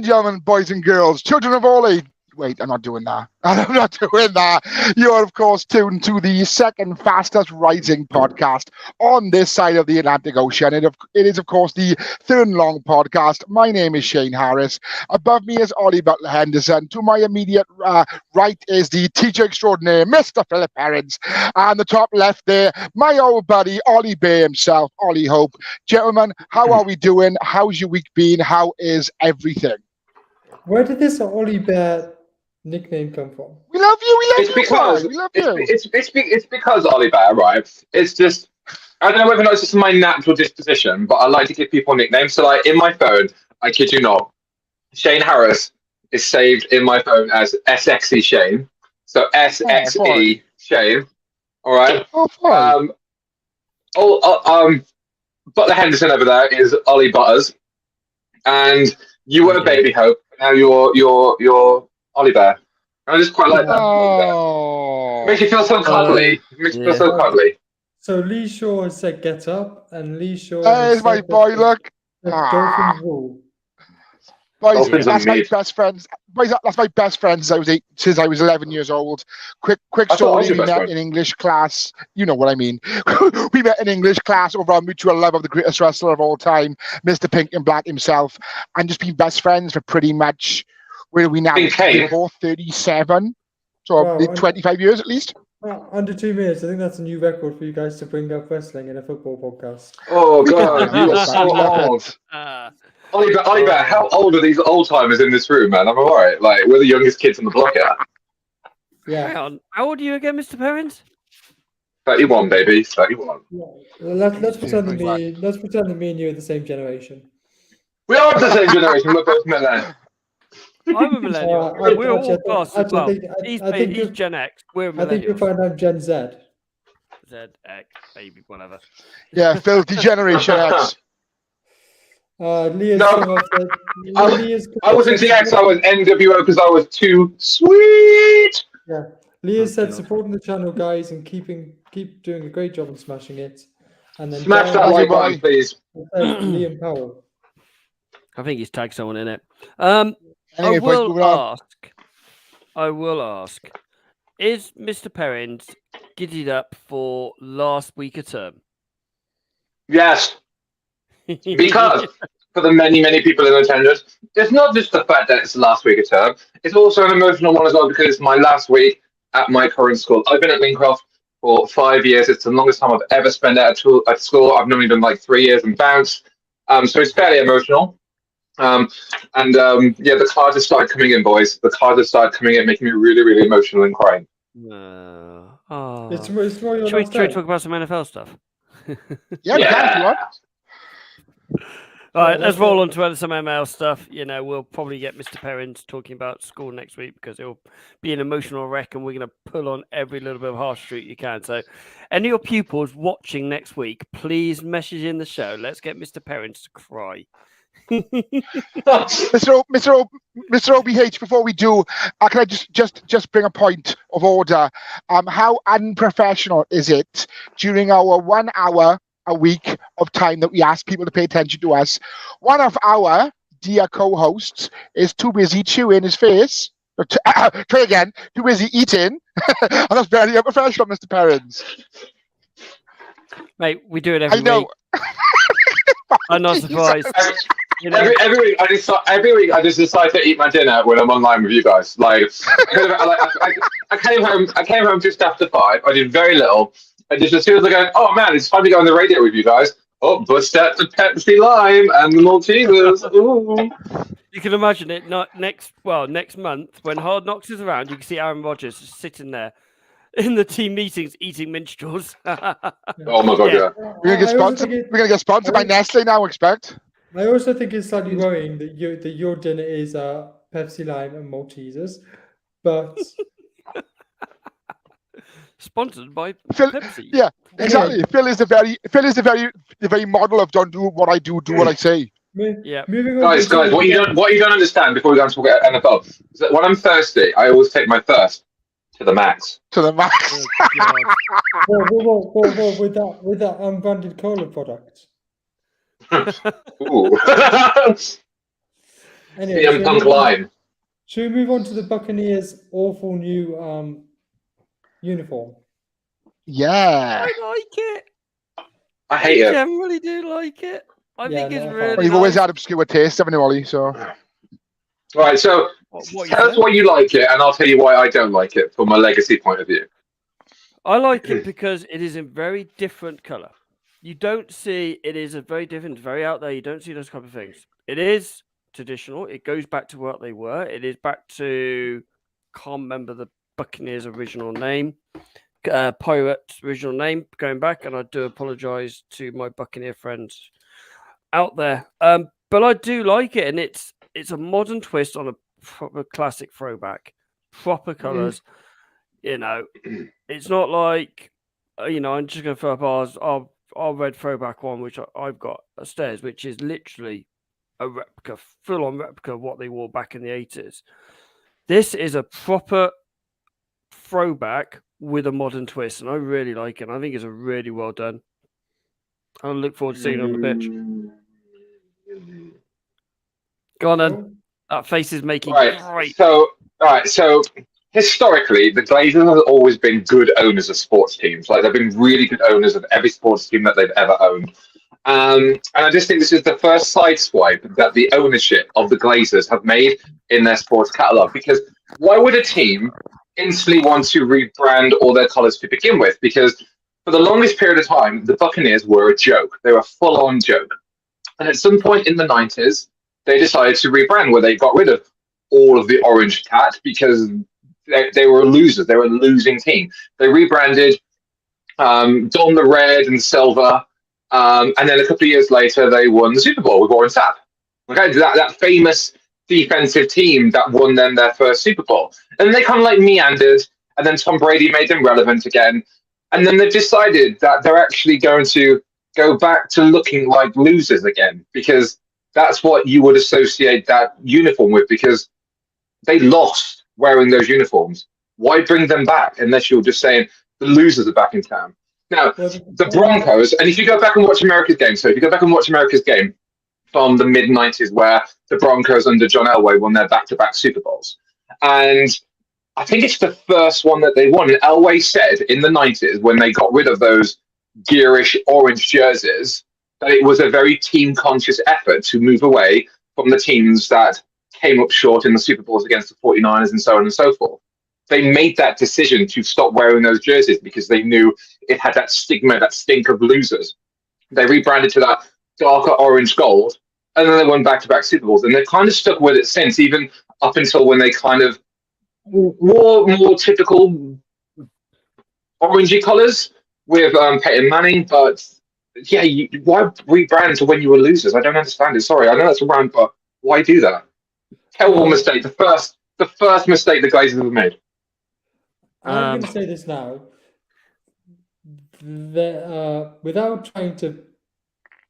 gentlemen, boys and girls, children of all age. Wait, I'm not doing that. I'm not doing that. You are, of course, tuned to the second fastest rising podcast on this side of the Atlantic Ocean. It is, of course, the Third and Long podcast. My name is Shane Harris. Above me is Ollie Butler Henderson. To my immediate right is the teacher extraordinaire, Mr. Philip Herons. And the top left there, my old buddy, Ollie Bay himself, Ollie Hope. Gentlemen, how are we doing? How's your week been? How is everything? Where did this Ollie Bear nickname come from? We love you. We love It's you. because We love you. it's because Ollie Bear, right? It's just I don't know whether or not it's just my natural disposition, but I like to give people nicknames. So like in my phone, I kid you not, Shane Harris is saved in my phone as SXE Shane. So SXE Shane. All right. Butler Henderson over there is Ollie Butters, and you were Baby Hope. Now you're Ollie Bear. I just quite like that. Oh. Makes you feel so cuddly. Makes you feel so cuddly. So Lee Shaw has said get up, and Lee Shaw There's my boy, look. Dolphins rule. Boys, that's my best friends. Boys, that's my best friend since I was 11 years old. Quick story. We met in English class. You know what I mean. We met in English class over our mutual love of the greatest wrestler of all time, Mr. Pink and Black himself, and just been best friends for pretty much. Where are we now? We're both 37, so 25 years at least. Under 2 minutes. I think that's a new record for you guys to bring up wrestling in a football podcast. Oh God, you are so old. Ollie Bear, how old are these old timers in this room, man? I'm alright. Like we're the youngest kids on the block here. Yeah. Hang on. How old are you again, Mr. Perrins? 31, baby. 31. Yeah. Let's pretend that me and you are the same generation. We are the same generation. We're both millennials. I'm a millennial. We're all past as well. He's Gen X. We're millennials. I think you'll find I'm Gen Z. Z, X, baby, whatever. Yeah, filthy Generation X. Leah's I wasn't Gen X. I was NWO because I was too sweet. Yeah, Leah said supporting the channel, guys, and keep doing a great job and smashing it. And then smash that like button, please. Liam Powell. I think he's tagged someone in it. I will ask, is Mr. Perrins giddied up for last week of term? Yes. Because for the many, many people in attendance, it's not just the fact that it's the last week of term, it's also an emotional one as well because it's my last week at my current school. I've been at Lincroft for 5 years. It's the longest time I've ever spent at school. I've normally done like 3 years and bounced. So it's fairly emotional. The cards have started coming in, boys. The cards have started coming in, making me really, really emotional and crying. It's more your Should we talk about some NFL stuff? Yeah. We can if you want. All right, let's roll on to some ML stuff. You know, we'll probably get Mr. Perrins talking about school next week because it'll be an emotional wreck and we're going to pull on every little bit of harsh street you can. So any of your pupils watching next week, please message in the show. Let's get Mr. Perrins to cry. Mr. OBH, before we do, can I just bring a point of order? How unprofessional is it during our 1 hour a week of time that we ask people to pay attention to us? One of our dear co-hosts is too busy chewing his face. Try again. Too busy eating. And that's very unprofessional, Mr. Perrins. Mate, we do it every week. I know. I'm not surprised. You know? Every week I just decide to eat my dinner when I'm online with you guys. Like I came home just after 5. I did very little. And just as soon as I go, oh man, it's time to go on the radio with you guys. Oh, bust out the Pepsi Lime and the Maltesers. Ooh. You can imagine it. Next month when Hard Knocks is around, you can see Aaron Rodgers just sitting there in the team meetings eating minstrels. Oh my god, yeah. We're gonna get sponsored by Nestle now, I expect. I also think it's slightly worrying that your dinner is Pepsi Lime and Maltesers, but sponsored by Phil, Pepsi. Yeah, exactly. Phil is the very model of don't do what I do what I say. Yeah. Guys, what you don't understand before we go and talk about NFL is that when I'm thirsty, I always take my thirst to the max. To the max. Whoa, with that unbranded cola product. Ooh. Anyway, CM Punk line. should we move on to the Buccaneers' awful new uniform? Yeah. I like it. I hate I it. generally do like it. I Yeah, think it's no, fine. really Well, you've always nice. had obscure taste, haven't you, Ollie? So Right, so What you tell us saying? why you like it, and I'll tell you why I don't like it from a legacy point of view. I like it because it is a very different color. You don't see it is a very different, very out there. You don't see those type of things. It is traditional. It goes back to what they were. It is back to can't remember the Buccaneers' original name, Pirates' original name. Going back, and I do apologize to my Buccaneer friends out there. But I do like it, and it's a modern twist on a proper classic throwback, proper colors. You know, it's not like I'm just going to throw up our red throwback one, which I've got upstairs, which is literally a replica, full-on replica of what they wore back in the 80s. This is a proper throwback with a modern twist, and I really like it. I think it's a really well done. I look forward to seeing it on the pitch. Go on then. That face is making great. So historically, the Glazers have always been good owners of sports teams. Like they've been really good owners of every sports team that they've ever owned. And I just think this is the first sideswipe that the ownership of the Glazers have made in their sports catalogue. Because why would a team instantly want to rebrand all their colours to begin with? Because for the longest period of time, the Buccaneers were a joke. They were a full-on joke. And at some point in the 90s, they decided to rebrand where they got rid of all of the orange cat because they were losers. They were a losing team. They rebranded, donned the red and silver, and then a couple of years later, they won the Super Bowl with Warren Sapp. Okay, that famous defensive team that won them their first Super Bowl. And they kind of like meandered, and then Tom Brady made them relevant again. And then they've decided that they're actually going to go back to looking like losers again because that's what you would associate that uniform with because they lost wearing those uniforms. Why bring them back unless you're just saying the losers are back in town? Now, the Broncos, and if you go back and watch America's game, from the mid-90s where the Broncos under John Elway won their back-to-back Super Bowls. And I think it's the first one that they won. And Elway said in the 90s when they got rid of those gearish orange jerseys that it was a very team-conscious effort to move away from the teams that came up short in the Super Bowls against the 49ers and so on and so forth. They made that decision to stop wearing those jerseys because they knew it had that stigma, that stink of losers. They rebranded to that darker orange gold, and then they won back-to-back Super Bowls. And they've kind of stuck with it since, even up until when they kind of wore more typical orangey colours with Peyton Manning. But yeah, why rebrand to when you were losers? I don't understand it. Sorry, I know that's a rant, but why do that? Terrible mistake. The first mistake the Glazers have made. I'm going to say this now. Without trying to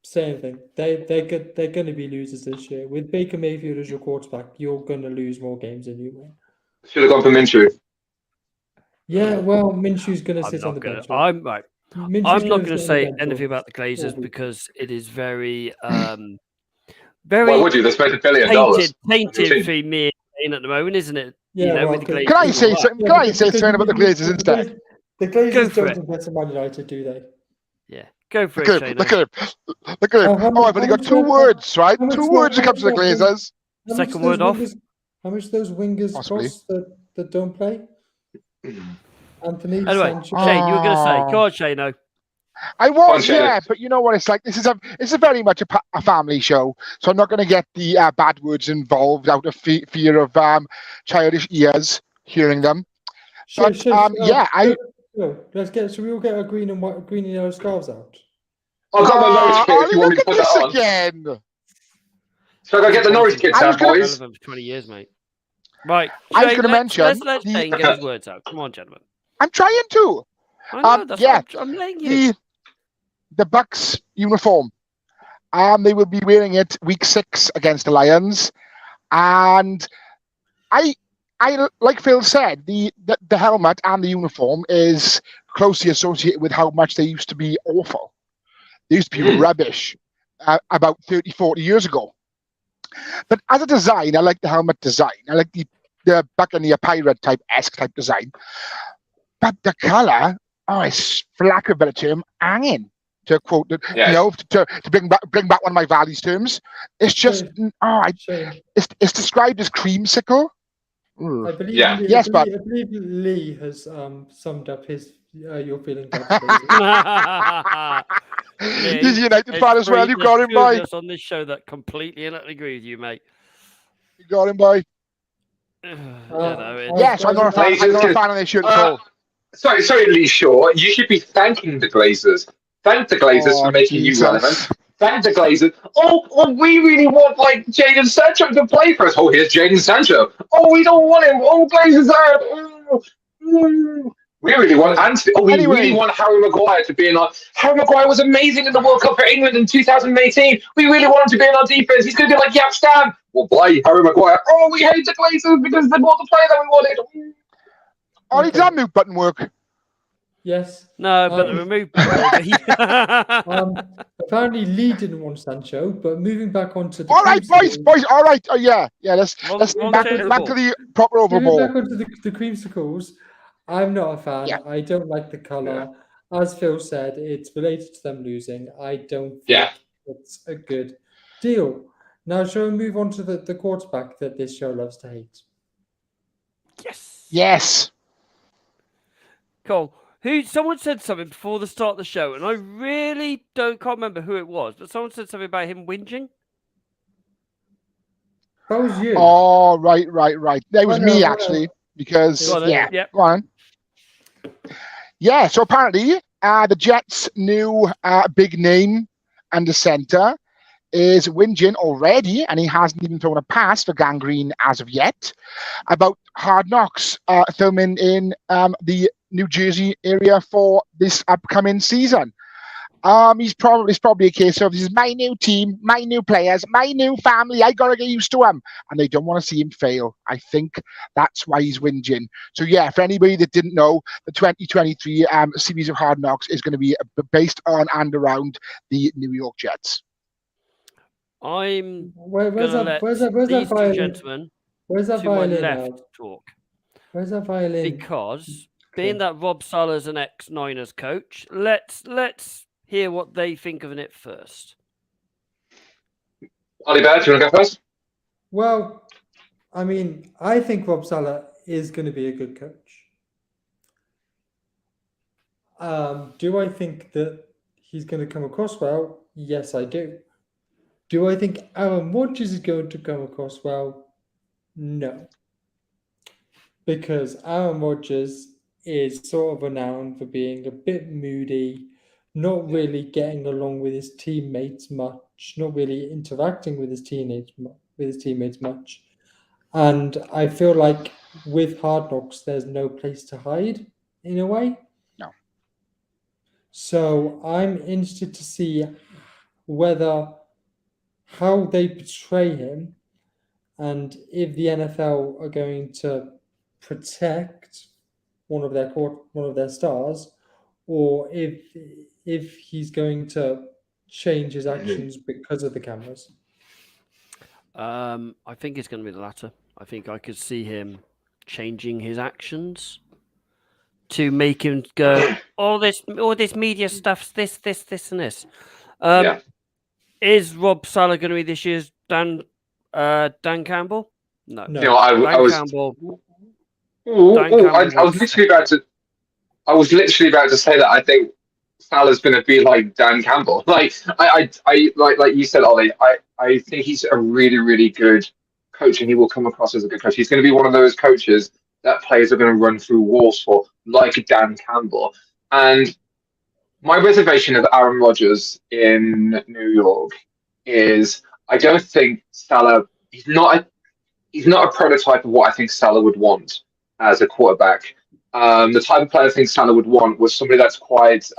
say anything, they're going to be losers this year. With Baker Mayfield as your quarterback, you're going to lose more games than you win. Should have gone for Minshew. Yeah, well, Minshew's going to sit on the bench. I'm not going to say anything about the Glazers because it is very, very. Why would you? They spent $1 billion. Painted for me at the moment, isn't it? Yeah, with the Glazers. Can I say something? Can I say something about the Glazers instead? The Glazers don't invest in Man United, do they? Yeah, go for it, Shane. Look at him. I've only got 2 words, right? 2 words that come to the Glazers. Second word off. How much those wingers cost that don't play? Anthony. Anyway, Sancho. Shane, you were going to say. Go on, Shane. I was, yeah, but you know what it's like. This is a very much a family show, so I'm not going to get the bad words involved out of fear of childish ears hearing them. But Should we all get our green and yellow scarves out? I've got my Norwich kit if you want me to put that on. Again. So I gotta get the Norwich kits out, boys. For 20 years, mate. Right. I was going to mention. Let's Shane get his words out. Come on, gentlemen. I'm trying to. I know, that's what I'm laying you. The Bucks uniform. They will be wearing it week 6 against the Lions. And I like Phil said, the helmet and the uniform is closely associated with how much they used to be awful. They used to be rubbish about 30, 40 years ago. But as a design, I like the helmet design. I like the Buccaneer pirate esque type design. But the colour, it's, for lack of a better term, hanging. To quote, to bring back one of my values terms, it's just it's described as creamsicle. I believe, Yeah. Yes, but I believe Lee has summed up his your feeling about the Lee, he's a United there's fan as well. three- You there's got him, two of boy. us on this show that completely and utterly agree with you, mate. You got him, boy. Yes, I'm not a fan. I'm not a fan of this shirt at all. Sorry, Lee Shaw. You should be thanking the Glazers. Thank the Glazers for making you relevant. Thank the Glazers. Oh, we really want Jadon Sancho to play for us. Oh, here's Jadon Sancho. Oh, we don't want him. Oh, Glazers out. We really want Anthony. Oh, we really want Harry Maguire to be in our. Harry Maguire was amazing in the World Cup for England in 2018. We really want him to be in our defense. He's going to be like Yap Stan. Well, play Harry Maguire. Oh, we hate the Glazers because they want the player that we wanted. Does that mute button work? Yes. No, but the remove button. Apparently, Lee didn't want Sancho, but moving back onto the. All right, boys. All right. Yeah. Let's back to the proper overball. Back onto the creamsicles. I'm not a fan. Yeah. I don't like the color. Yeah. As Phil said, it's related to them losing. I don't think it's a good deal. Now, shall we move on to the quarterback that this show loves to hate? Yes. Cool. Someone said something before the start of the show, and I really can't remember who it was, but someone said something about him whinging. That was you. Oh, right. That was me, actually, because, go on. Yeah, so apparently, the Jets' new big name and the center is whinging already, and he hasn't even thrown a pass for Gangrene as of yet, about Hard Knocks filming in the New Jersey area for this upcoming season. It's probably a case of, this is my new team, my new players, my new family. I gotta get used to them, and they don't want to see him fail. I think that's why he's whinging. So yeah, for anybody that didn't know, the 2023 series of Hard Knocks is going to be based on and around the New York Jets. I'm where's that gentlemen Where's that to my violin left out? talk. Where's that violin? Because being that Rob Saleh's an ex-Niners coach, let's hear what they think of it first. Ollie Bear, do you want to go first? Well, I mean, I think Rob Saleh is going to be a good coach. Do I think that he's going to come across well? Yes, I do. Do I think Aaron Rodgers is going to come across well? No. Because Aaron Rodgers is sort of renowned for being a bit moody, not really getting along with his teammates much, not really interacting with his teammates much. And I feel like with Hard Knocks, there's no place to hide in a way. No. So I'm interested to see how they portray him, and if the NFL are going to protect one of their stars, or if he's going to change his actions because of the cameras. I think it's going to be the latter. I think I could see him changing his actions to make him go, all this media stuff's this, and this. Is Rob Saleh going to be this year's Dan Campbell? No. I was literally about to say that. I think Saleh's going to be like Dan Campbell. Like you said, Ollie. I think he's a really, really good coach, and he will come across as a good coach. He's going to be one of those coaches that players are going to run through walls for, like Dan Campbell. And my reservation of Aaron Rodgers in New York is, I don't think Saleh. He's not a prototype of what I think Saleh would want as a quarterback. The type of player I think Saleh would want was somebody that's quite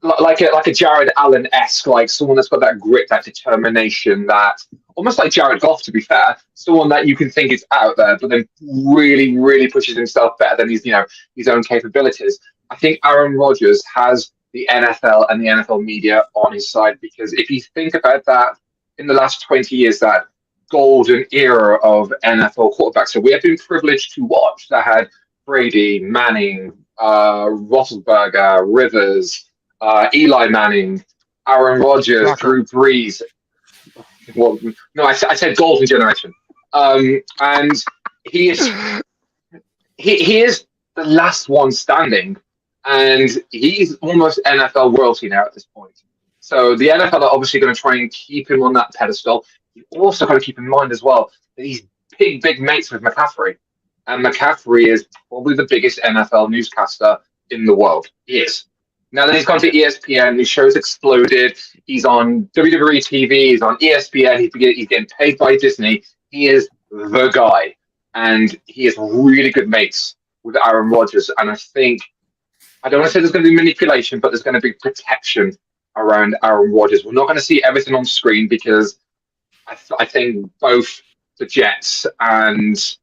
like a Jared Allen-esque, like someone that's got that grit, that determination, that almost like Jared Goff, to be fair, someone that you can think is out there, but then really, really pushes himself better than his own capabilities. I think Aaron Rodgers has the NFL and the NFL media on his side, because if you think about that in the last 20 years that golden era of NFL quarterbacks. So we have been privileged to watch that had Brady, Manning, Roethlisberger, Rivers, Eli Manning, Aaron Rodgers, Flacco. Drew Brees. Well, no, I said golden generation. And he is he is the last one standing, and he's almost NFL royalty now at this point. So the NFL are obviously going to try and keep him on that pedestal. You also got to keep in mind as well that he's big mates with McCaffrey, and McCaffrey is probably the biggest NFL newscaster in the world. He is. Now that he's gone to ESPN, his show's exploded. He's on WWE TV. He's on ESPN. He's getting paid by Disney. He is the guy, and he is really good mates with Aaron Rodgers. And I don't want to say there's going to be manipulation, but there's going to be protection around Aaron Rodgers. We're not going to see everything on screen because I think both the Jets and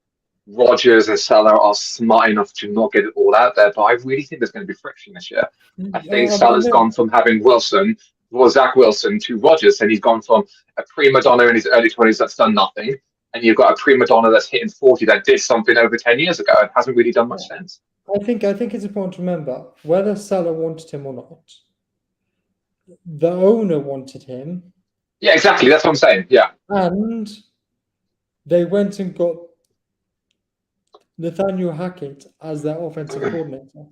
Rodgers and Salah are smart enough to not get it all out there. But I really think there's going to be friction this year. I think Salah's gone from having Zach Wilson to Rodgers, and he's gone from a prima donna in his early 20s that's done nothing, and you've got a prima donna that's hitting 40 that did something over 10 years ago and hasn't really done much sense. I think it's important to remember whether Salah wanted him or not. The owner wanted him. Yeah, exactly. That's what I'm saying. Yeah. And they went and got Nathaniel Hackett as their offensive coordinator.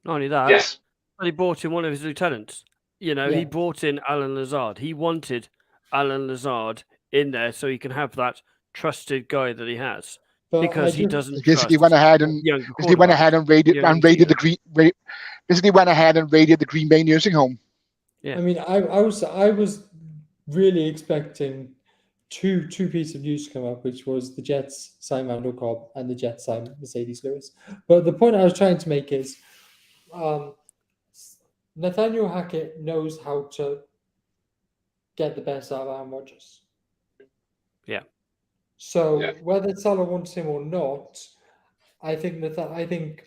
Not only that, Yes. but he brought in one of his lieutenants. He brought in Alan Lazard. He wanted Alan Lazard in there so he can have that trusted guy that he has. But Because he doesn't. Because he went ahead and raided the Green Bay nursing home. Yeah. I mean, I was really expecting two pieces of news to come up, which was the Jets sign Randall Cobb and the Jets sign Mercedes Lewis. But the point I was trying to make is Nathaniel Hackett knows how to get the best out of Aaron Rodgers. Yeah. So whether Salah wants him or not, I think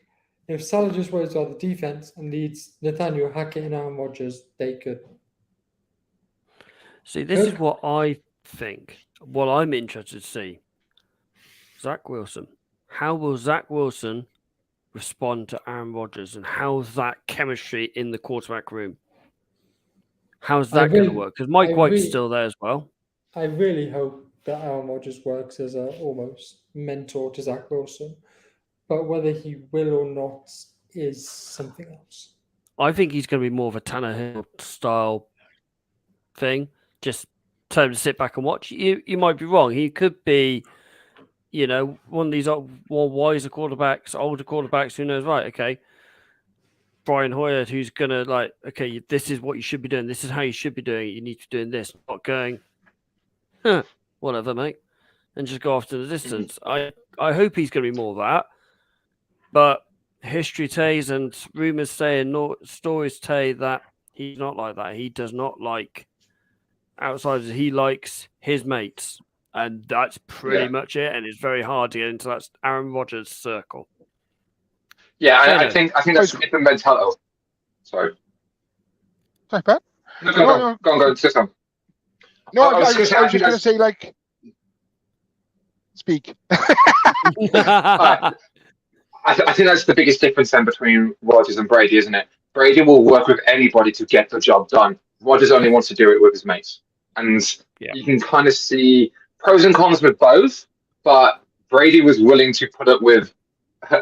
if Salah just worries about the defense and needs Nathaniel Hackett and Aaron Rodgers, they could. See, this is what I think. What I'm interested to see. Zach Wilson. How will Zach Wilson respond to Aaron Rodgers, and how's that chemistry in the quarterback room? How's that going to work? Because Mike White's still there as well. I really hope that Aaron Rodgers works as an almost mentor to Zach Wilson, but whether he will or not is something else. I think he's going to be more of a Tannehill style thing. Just tell him to sit back and watch. You might be wrong. He could be, one of these more wiser quarterbacks, older quarterbacks who knows, right, okay, Brian Hoyer, who's going to okay, this is what you should be doing. This is how you should be doing it. You need to be doing this, not going, whatever, mate, and just go off to the distance. I hope he's going to be more of that. But history says and rumors say and stories say that he's not like that. He does not like outsiders. He likes his mates. And that's pretty much it. And it's very hard to get into that Aaron Rodgers circle. Yeah, I think that's a different mentality. Oh, sorry. Sorry, Pat? No, go on, say something. No, I was just going to say, speak. I think that's the biggest difference then between Rodgers and Brady, isn't it? Brady will work with anybody to get the job done. Rodgers only wants to do it with his mates. And you can kind of see pros and cons with both, but Brady was willing to put up with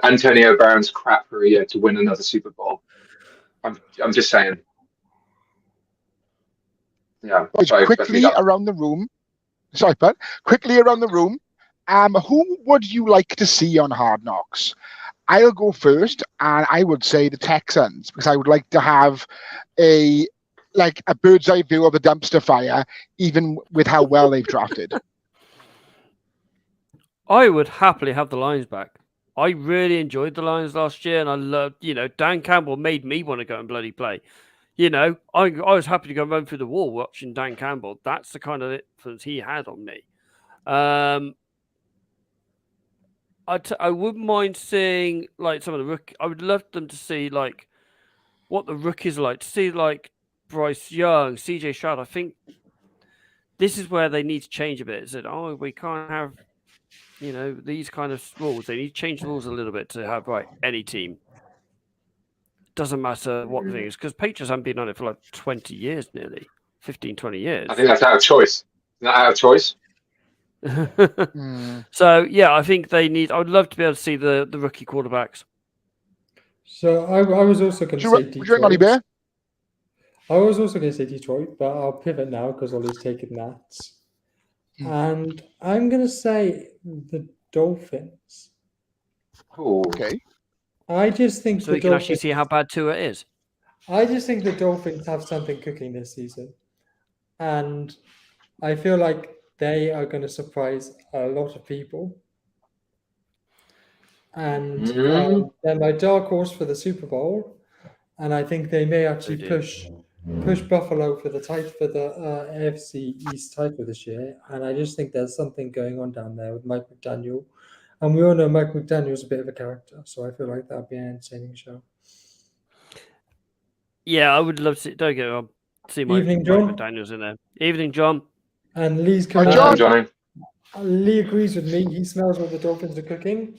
Antonio Brown's crap for a year to win another Super Bowl. I'm just saying. Yeah. Quickly around the room. Sorry, Pat. Quickly around the room. Who would you like to see on Hard Knocks? I'll go first, and I would say the Texans, because I would like to have a bird's eye view of the dumpster fire, even with how well they've drafted. I would happily have the Lions back. I really enjoyed the Lions last year, and I loved, Dan Campbell made me want to go and bloody play. I was happy to go run through the wall watching Dan Campbell. That's the kind of influence he had on me. I wouldn't mind seeing some of the rookies. I would love them to see what the rookies are like. To see Bryce Young, CJ Stroud. I think this is where they need to change a bit. It said, oh, we can't have, these kind of rules. They need to change the rules a little bit to have any team. Doesn't matter what the thing is, because Patriots haven't been on it for like 20 years, nearly 15, 20 years. I think that's out of choice. Not out of choice. So yeah, I think they need. I would love to be able to see the rookie quarterbacks. So I was also going to say Detroit. Bear? I was also going to say Detroit, but I'll pivot now because Ollie's taken that. And I'm going to say the Dolphins. Ooh. Okay. I just think so we can actually see how bad Tua is. I just think the Dolphins have something cooking this season. And I feel like they are going to surprise a lot of people. And they're my dark horse for the Super Bowl. And I think they may actually push Buffalo for the AFC East title this year. And I just think there's something going on down there with Mike McDaniel. And we all know Mike McDaniel's a bit of a character. So I feel like that'll be an entertaining show. Yeah, I would love to see. Don't get me wrong. See Mike McDaniel's in there. Evening, John. And Lee's coming out. Johnny. Lee agrees with me. He smells what the Dolphins are cooking.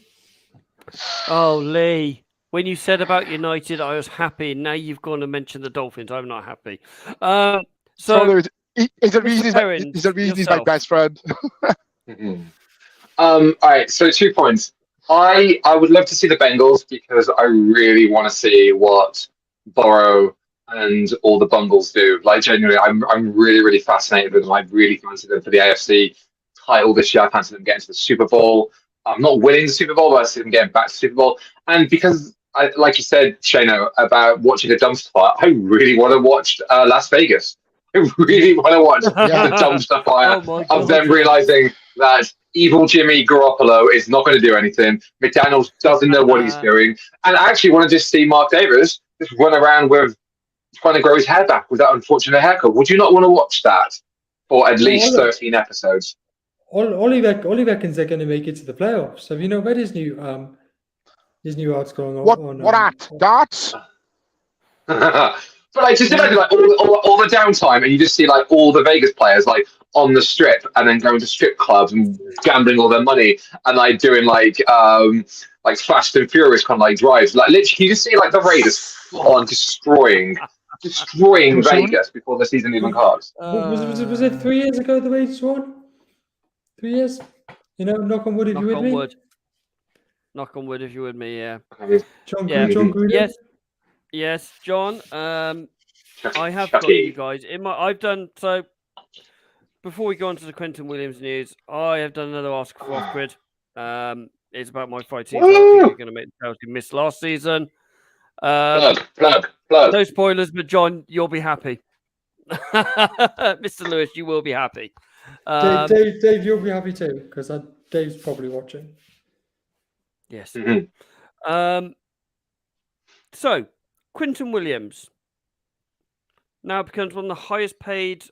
Oh, Lee. When you said about United, I was happy. Now you've gone to mention the Dolphins. I'm not happy. So is the reason he's my best friend? All right, so 2 points. I would love to see the Bengals because I really want to see what Burrow and all the Bungles do. Like, genuinely, I'm really, really fascinated with them. I really fancy them for the AFC title this year. I fancy them getting to the Super Bowl. I'm not winning the Super Bowl, but I see them getting back to the Super Bowl. And because, like you said, Shano, about watching a dumpster fire, I really want to watch Las Vegas. I really want to watch the dumpster fire of them realizing that evil Jimmy Garoppolo is not going to do anything. McDaniels doesn't know what he's doing. And I actually want to just see Mark Davis just run around with trying to grow his hair back with that unfortunate haircut. Would you not want to watch that for at least 13 episodes? Ollie reckons they're going to make it to the playoffs. Have you not read his new article on what at? Darts? But like, just imagine like all the downtime, and you just see like all the Vegas players like on the strip, and then going to strip clubs and gambling all their money, and like doing like Fast and Furious kind of like drives. Like literally, you just see like the Raiders full on destroying Vegas before the season even starts. Was it 3 years ago the Raiders won? 3 years? Knock on wood if you're with me. Knock on wood if you're with me. Yeah. John Gruden. Yes, John. I have got you guys I've done so. Before we go on to the Quentin Williams news, I have done another Ask for Off Grid. It's about my fighting. So I think you're going to make the Chelsea miss last season. Plug. No spoilers, but John, you'll be happy. Mr. Lewis, you will be happy. Dave, you'll be happy too, because Dave's probably watching. Yes. Mm-hmm. So, Quentin Williams now becomes one of the highest paid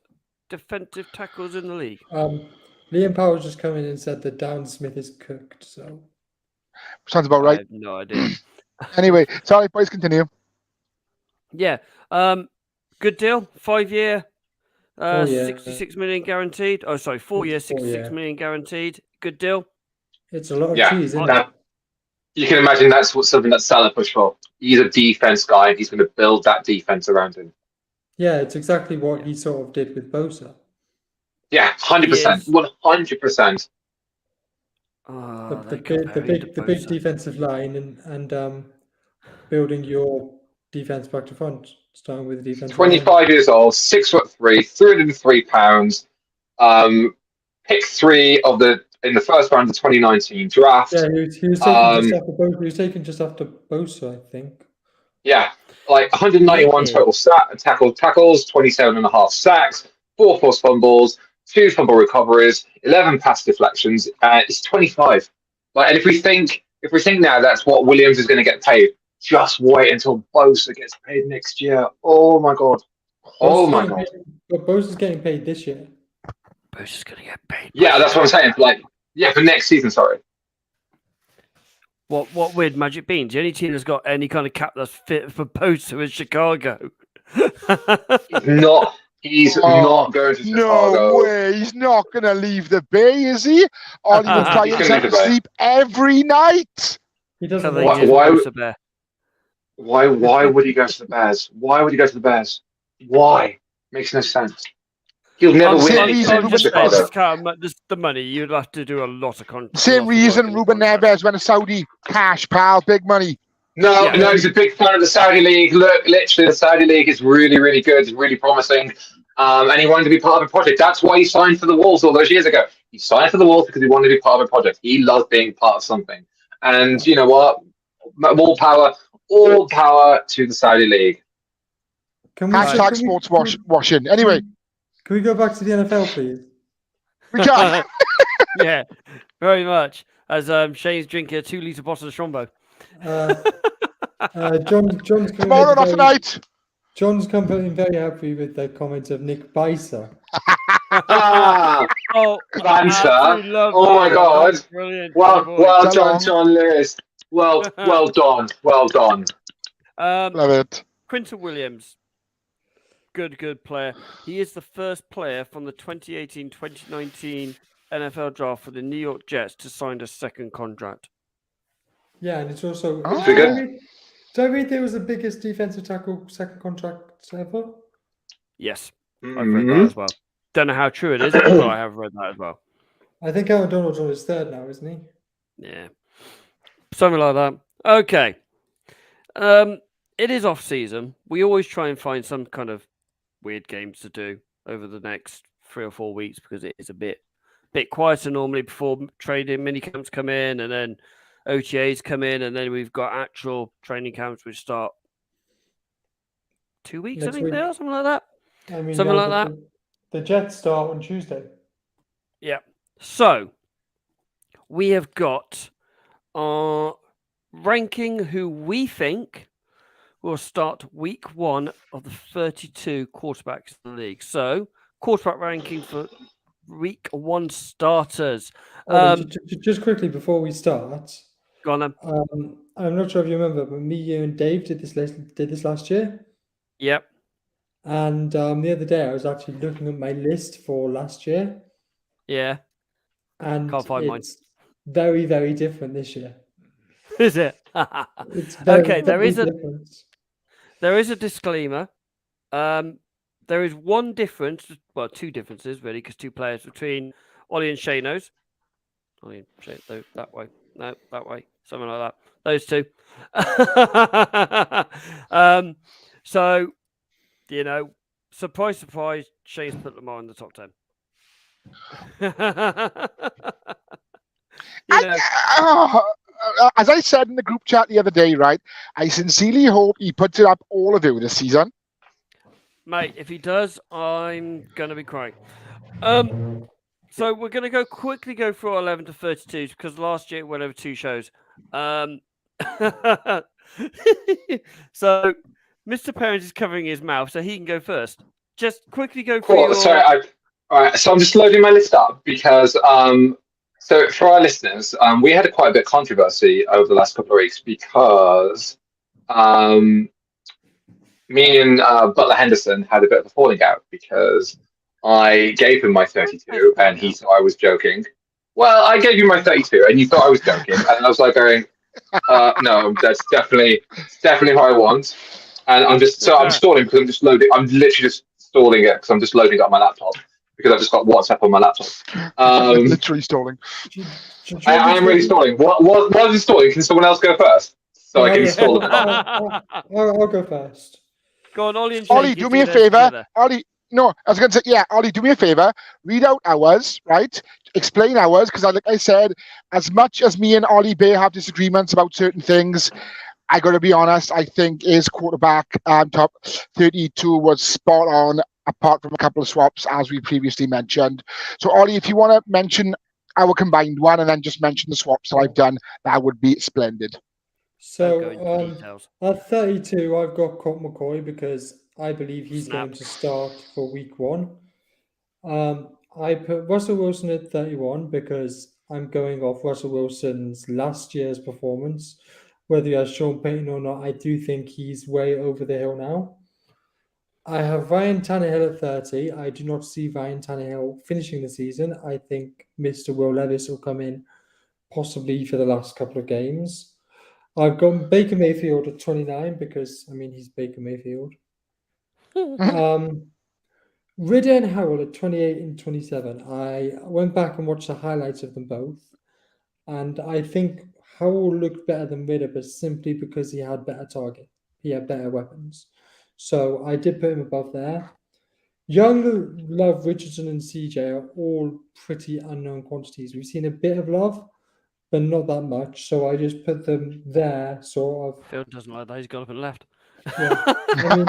defensive tackles in the league. Liam Powell's just come in and said that Down Smith is cooked. So sounds about right. I have no idea. Anyway, sorry, please continue. Yeah. Good deal. 5 year, 66 million guaranteed. Oh, sorry, 4 years, 66 million guaranteed. Good deal. It's a lot of cheese, isn't it? You can imagine that's something that Salah pushed for. He's a defense guy, and he's going to build that defense around him. Yeah, it's exactly what he sort of did with Bosa. Yeah, 100%, 100%. The big defensive line and building your defense back to front, starting with the defense. 25 years old, 6'3", 303 pounds. Pick 3 in the first round of the 2019 draft. Yeah, he was taken just after Bosa, I think. Yeah, like 191 total tackles, 27.5 sacks, 4 forced fumbles, 2 fumble recoveries, 11 pass deflections. It's 25. And if we think now that's what Williams is going to get paid, just wait until Bosa gets paid next year. Oh my god. Oh my god. But Bosa's getting paid this year. Bosa's going to get paid. Yeah, that's what I'm saying. For next season, sorry. What weird magic beans? The only team that's got any kind of cap that's fit for Bosa is Chicago. He's not going to Chicago. No way. He's not going to leave the Bay, is he? Ollie would fly He's gonna himself leave to the Bay. sleep every night. He So doesn't they want give Why- Moose a bear. Why would he go to the Bears? Why would he go to the Bears? Why? Makes no sense. He'll never win Same anything reason in Ruben- Chicago. Just count the money. You'd have to do a lot of contracts. Same reason Ruben Neves went to Saudi. Cash, pal. Big money. No, Yeah. no, he's a big fan of the Saudi League. Look, literally, the Saudi League is really, really good. It's really promising. And he wanted to be part of a project. That's why he signed for the Wolves all those years ago. He signed for the Wolves because he wanted to be part of a project. He loves being part of something. And you know what? All power to the Saudi League. Can we, Hashtag can we- sports washing. Anyway, Can we go back to the NFL, please? we can. Yeah, very much. As Shane's drinking a 2-litre bottle of Strombo. John's Tomorrow, not tonight. John's come in very happy with the comments of Nick Bicer. Ah, Oh, Banter. absolutely love Oh my that. God. That's brilliant. well Boy. done, Long. John Lewis. Well done. Love it. Quinton Williams, good player. He is the first player from the 2018-2019 NFL draft for the New York Jets to sign a second contract. Yeah, and it's also. Oh. Did I read there was the biggest defensive tackle second contract ever? Yes, I've Mm-hmm. read that as well. Don't know how true it is, but I have read that as well. I think Aaron Donald's on his third now, isn't he? Yeah, something like that. Okay. It is off season. We always try and find some kind of weird games to do over the next 3 or 4 weeks because it is a bit quieter normally before training mini camps come in and then OTAs come in and then we've got actual training camps which start 2 weeks, Next I think week. they are, something like that. I mean, Something like that. The Jets start on Tuesday. Yeah. So we have got our ranking who we think will start week 1 of the 32 quarterbacks in the league. So quarterback ranking for week 1 starters. Just quickly before we start, Go on then. I'm not sure if you remember, but me, you, and Dave did this last year. Yep. And the other day, I was actually looking at my list for last year, Yeah. and Can't find mine. it's very, very different this year. Is it? It's very, Okay, there very is a different. There is a disclaimer. There is one difference, well, two differences really, because two players between Ollie and Shano's. Ollie and Shane, that way. No, that way. Something like that. Those two. So, you know, surprise, surprise, Shane's put Lamar in the top 10. As I said in the group chat the other day, right, I sincerely hope he puts it up all of you this season. Mate, if he does, I'm going to be crying. So we're going to quickly go through our 11 to 32s because last year it went over 2 shows. So Mr. Perrins is covering his mouth, so he can go first. Just quickly go through your... Sorry, all right, so I'm just loading my list up because... So for our listeners, we had quite a bit of controversy over the last couple of weeks because me and Butler Henderson had a bit of a falling out because I gave him my 32 and he thought I was joking. Well, I gave you my 32 and you thought I was joking, and I was like going, no, that's definitely what I want. And I'm stalling because I'm just loading. I'm literally just stalling it because I'm just loading it on my laptop. Because I've just got WhatsApp on my laptop. Literally stalling. I am really stalling. What is stalling? Can someone else go first? So I can stall them. I'll go first. Go on, Ollie and Ollie, Shane, do me a favor. Ollie, no, I was going to say, yeah, Ollie, do me a favor. Read out ours, right? Explain ours, because like I said, as much as me and Ollie Bay have disagreements about certain things, I got to be honest, I think his quarterback top 32 was spot on, apart from a couple of swaps, as we previously mentioned. So, Ollie, if you want to mention our combined one and then just mention the swaps that I've done, that would be splendid. So, at 32, I've got Colt McCoy because I believe he's going to start for week 1. I put Russell Wilson at 31 because I'm going off Russell Wilson's last year's performance. Whether he has Sean Payton or not, I do think he's way over the hill now. I have Ryan Tannehill at 30. I do not see Ryan Tannehill finishing the season. I think Mr. Will Levis will come in possibly for the last couple of games. I've got Baker Mayfield at 29 because, I mean, he's Baker Mayfield. Ridder and Howell at 28 and 27. I went back and watched the highlights of them both. And I think Howell looked better than Ridder, but simply because he had better target. He had better weapons. So I did put him above there. Young, Love, Richardson, and CJ are all pretty unknown quantities. We've seen a bit of Love, but not that much. So I just put them there, sort of. Phil doesn't like that. He's gone up and left. Yeah. I mean,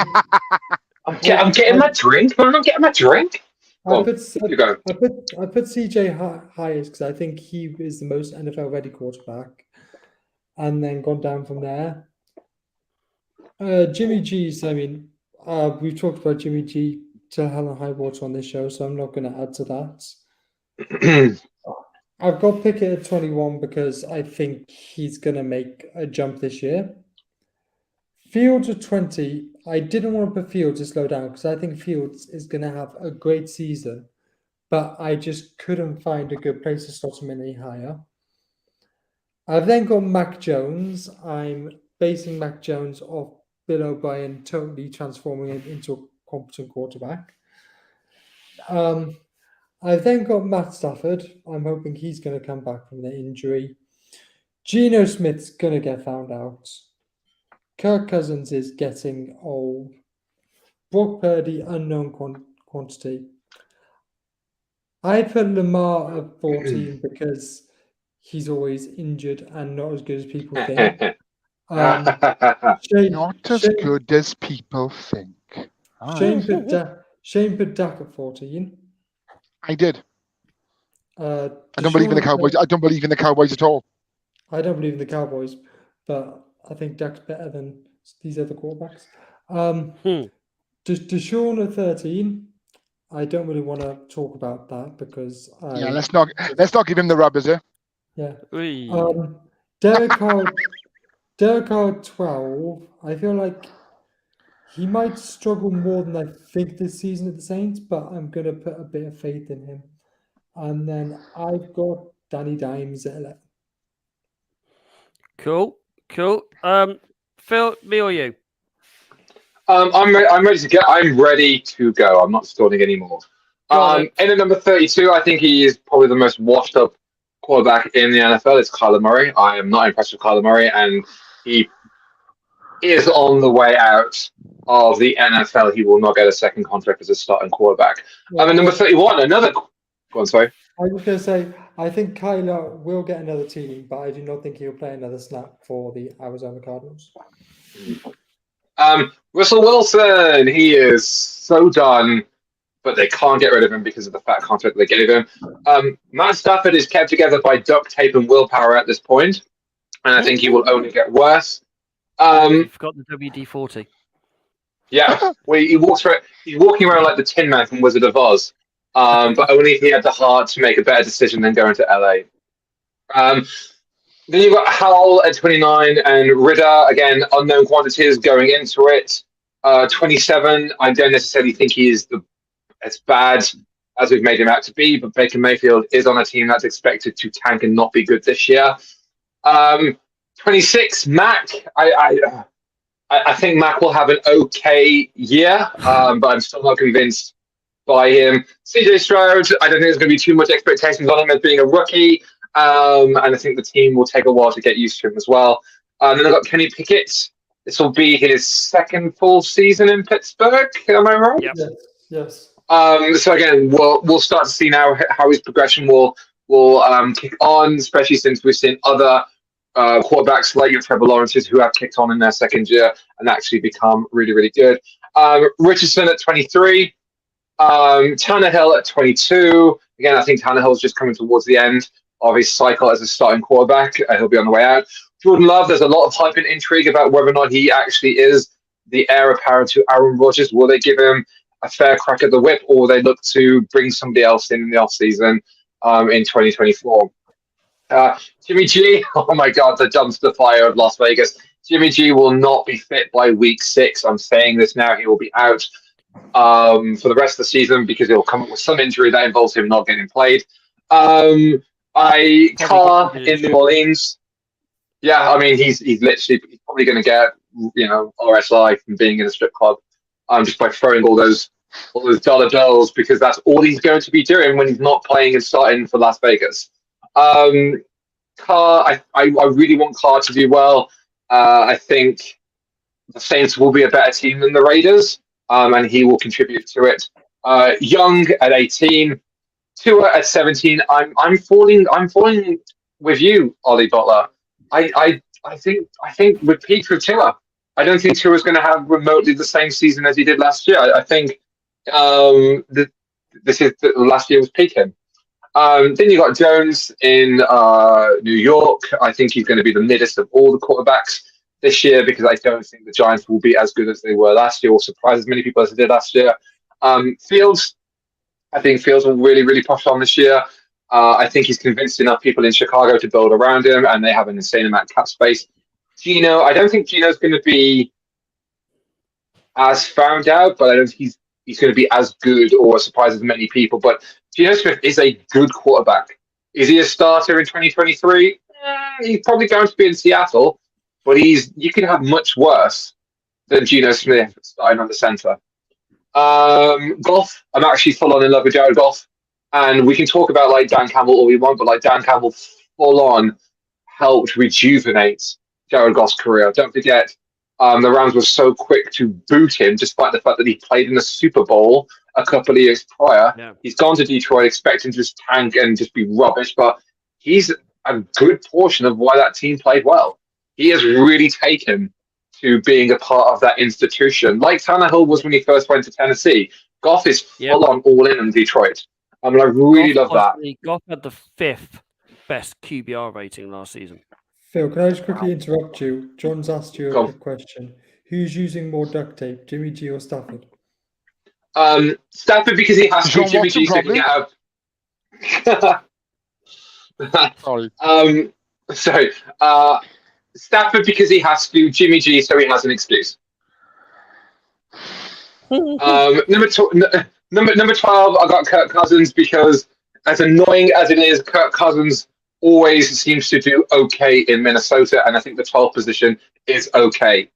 I'm getting my drink, man. I'm getting my drink. I put You go. CJ highest because I think he is the most NFL ready quarterback, and then gone down from there. Jimmy G's. I mean, we've talked about Jimmy G till hell and high water on this show, so I'm not going to add to that. I've got Pickett at 21 because I think he's going to make a jump this year. Fields at 20. I didn't want to put Fields to slow down because I think Fields is going to have a great season, but I just couldn't find a good place to slot him any higher. I've then got Mac Jones. I'm basing Mac Jones off Bill O'Brien totally transforming him into a competent quarterback. I've then got Matt Stafford. I'm hoping he's going to come back from the injury. Geno Smith's going to get found out. Kirk Cousins is getting old. Brock Purdy, unknown quantity. I put Lamar at 14 because he's always injured and not as good as people think. Not as good as people think. Shane put Dak at 14. I did. I don't believe in the Cowboys. I don't believe in the Cowboys at all. I don't believe in the Cowboys, but I think Dak's better than these other quarterbacks. Deshaun at 13. I don't really want to talk about that because let's not give him the rub, is it? Yeah. Derek Carr at 12. I feel like he might struggle more than I think this season at the Saints, but I'm going to put a bit of faith in him. And then I've got Danny Dimes at 11. Cool. Phil, me or you? I'm ready to go. I'm ready to go. I'm not stalling anymore. In at number 32, I think he is probably the most washed up quarterback in the NFL. It's Kyler Murray. I am not impressed with Kyler Murray, and he is on the way out of the NFL. He will not get a second contract as a starting quarterback. At number 31, another. Go on, sorry. I was going to say, I think Kyler will get another team, but I do not think he'll play another snap for the Arizona Cardinals. Russell Wilson, he is so done, but they can't get rid of him because of the fat contract they gave him. Matt Stafford is kept together by duct tape and willpower at this point, and I think he will only get worse. You forgot the WD-40. Yeah, he's walking around like the Tin Man from Wizard of Oz, but only if he had the heart to make a better decision than going to LA. Then you've got Howell at 29 and Ridder, again, unknown quantities going into it. 27, I don't necessarily think he is as bad as we've made him out to be, but Baker Mayfield is on a team that's expected to tank and not be good this year. 26, Mac. I think Mac will have an okay year, but I'm still not convinced by him. CJ Stroud, I don't think there's going to be too much expectations on him as being a rookie. And I think the team will take a while to get used to him as well. And then I've got Kenny Pickett. This will be his second full season in Pittsburgh. Am I right? Yep. Yes. So again, we'll start to see now how his progression will kick on, especially since we've seen other quarterbacks like your Trevor Lawrence's who have kicked on in their second year and actually become really, really good. Richardson at 23. Tannehill at 22. Again, I think Tannehill's just coming towards the end of his cycle as a starting quarterback. He'll be on the way out. Jordan Love, there's a lot of hype and intrigue about whether or not he actually is the heir apparent to Aaron Rodgers. Will they give him a fair crack at the whip, or will they look to bring somebody else in the offseason in 2024? Jimmy G, oh my God, the dumpster fire of Las Vegas. Jimmy G will not be fit by week 6. I'm saying this now. He will be out. for the rest of the season because he'll come up with some injury that involves him not getting played. Carr in New Orleans. Yeah, I mean he's probably going to get RSI from being in a strip club, just by throwing all those dollar bills because that's all he's going to be doing when he's not playing and starting for Las Vegas. Carr, I really want Carr to do well. I think the Saints will be a better team than the Raiders, and he will contribute to it. Young at 18, Tua at 17. I'm falling with you, Ollie Butler. I think with peak for Tua, I don't think Tua is going to have remotely the same season as he did last year. I think last year was peaking. Then you got Jones in New York. I think he's going to be the middest of all the quarterbacks this year because I don't think the Giants will be as good as they were last year or surprise as many people as they did last year. Fields, I think Fields will really, really push on this year. I think he's convinced enough people in Chicago to build around him, and they have an insane amount of cap space. Geno, I don't think Geno's going to be as found out, but I don't think he's going to be as good or as surprised as many people. But Geno Smith is a good quarterback. Is he a starter in 2023? He's probably going to be in Seattle, but you can have much worse than Geno Smith starting on the center. Goff, I'm actually full on in love with Jared Goff. And we can talk about like Dan Campbell all we want, but like Dan Campbell full on helped rejuvenate Jared Goff's career. Don't forget, the Rams were so quick to boot him, despite the fact that he played in the Super Bowl a couple of years prior. Yeah. He's gone to Detroit expecting to just tank and just be rubbish, but he's a good portion of why that team played well. He has really taken to being a part of that institution, like Tannehill was when he first went to Tennessee. Goff is full on all in Detroit. I mean, I really love that. Goff had the 5th best QBR rating last season. Phil, can I just quickly interrupt you? John's asked you a quick question. Who's using more duct tape, Jimmy G or Stafford? Stafford because he has to. Jimmy G so he can have. Sorry. Stafford because he has to. Jimmy G so he has an excuse. Number 12, I got Kirk Cousins because, as annoying as it is, Kirk Cousins always seems to do okay in Minnesota, and I think the 12th position is okay.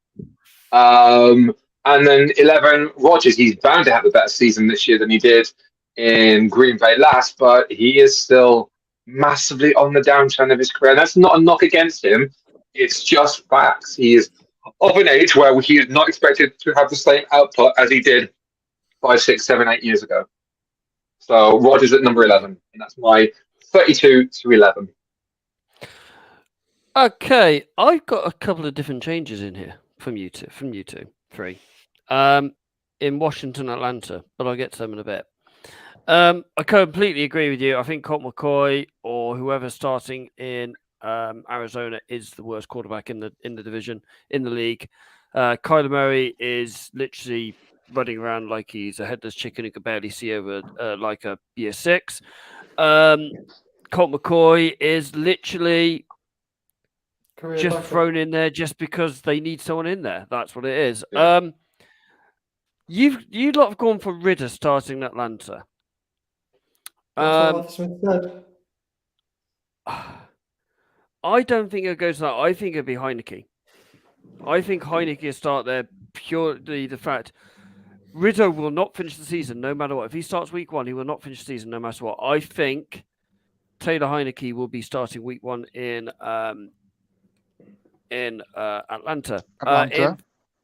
And then 11, Rodgers. He's bound to have a better season this year than he did in Green Bay last, but he is still massively on the downturn of his career. And that's not a knock against him. It's just facts. He is of an age where he is not expected to have the same output as he did 5, 6, 7, 8 years ago. So Rodgers at number 11, and that's my 32 to 11. Okay, I've got a couple of different changes in here from you two, 3. In Washington, Atlanta, but I'll get to them in a bit. I completely agree with you. I think Colt McCoy or whoever's starting in Arizona is the worst quarterback in the division, in the league. Kyler Murray is literally running around like he's a headless chicken who can barely see over like a year 6. Colt McCoy is literally just thrown in there just because they need someone in there. That's what it is. Yeah. You lot have gone for Ridder starting in Atlanta. That's what Smith said. I don't think it'll go to that. I think it'll be Heineke. I think Heineke will start there purely the fact Ridder will not finish the season no matter what. If he starts week 1, he will not finish the season no matter what. I think Taylor Heineke will be starting week 1 in Atlanta. In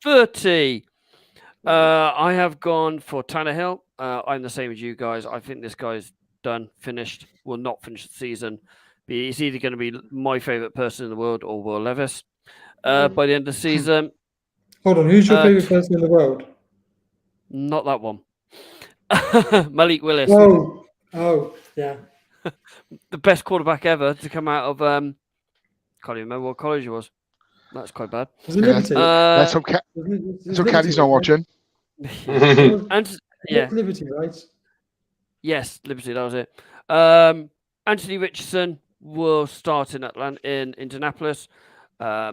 30, I have gone for Tannehill. I'm the same as you guys. I think this guy's done, finished, will not finish the season. He's either going to be my favorite person in the world or Will Levis by the end of the season. Hold on, who's your favorite person in the world? Not that one. Malik Willis. Oh, yeah. The best quarterback ever to come out of can't even remember what college it was. That's quite bad. Was it Liberty? That's okay. It's okay. He's not watching. And yeah, Liberty, right? Yes, Liberty. That was it. Anthony Richardson will start in Indianapolis. I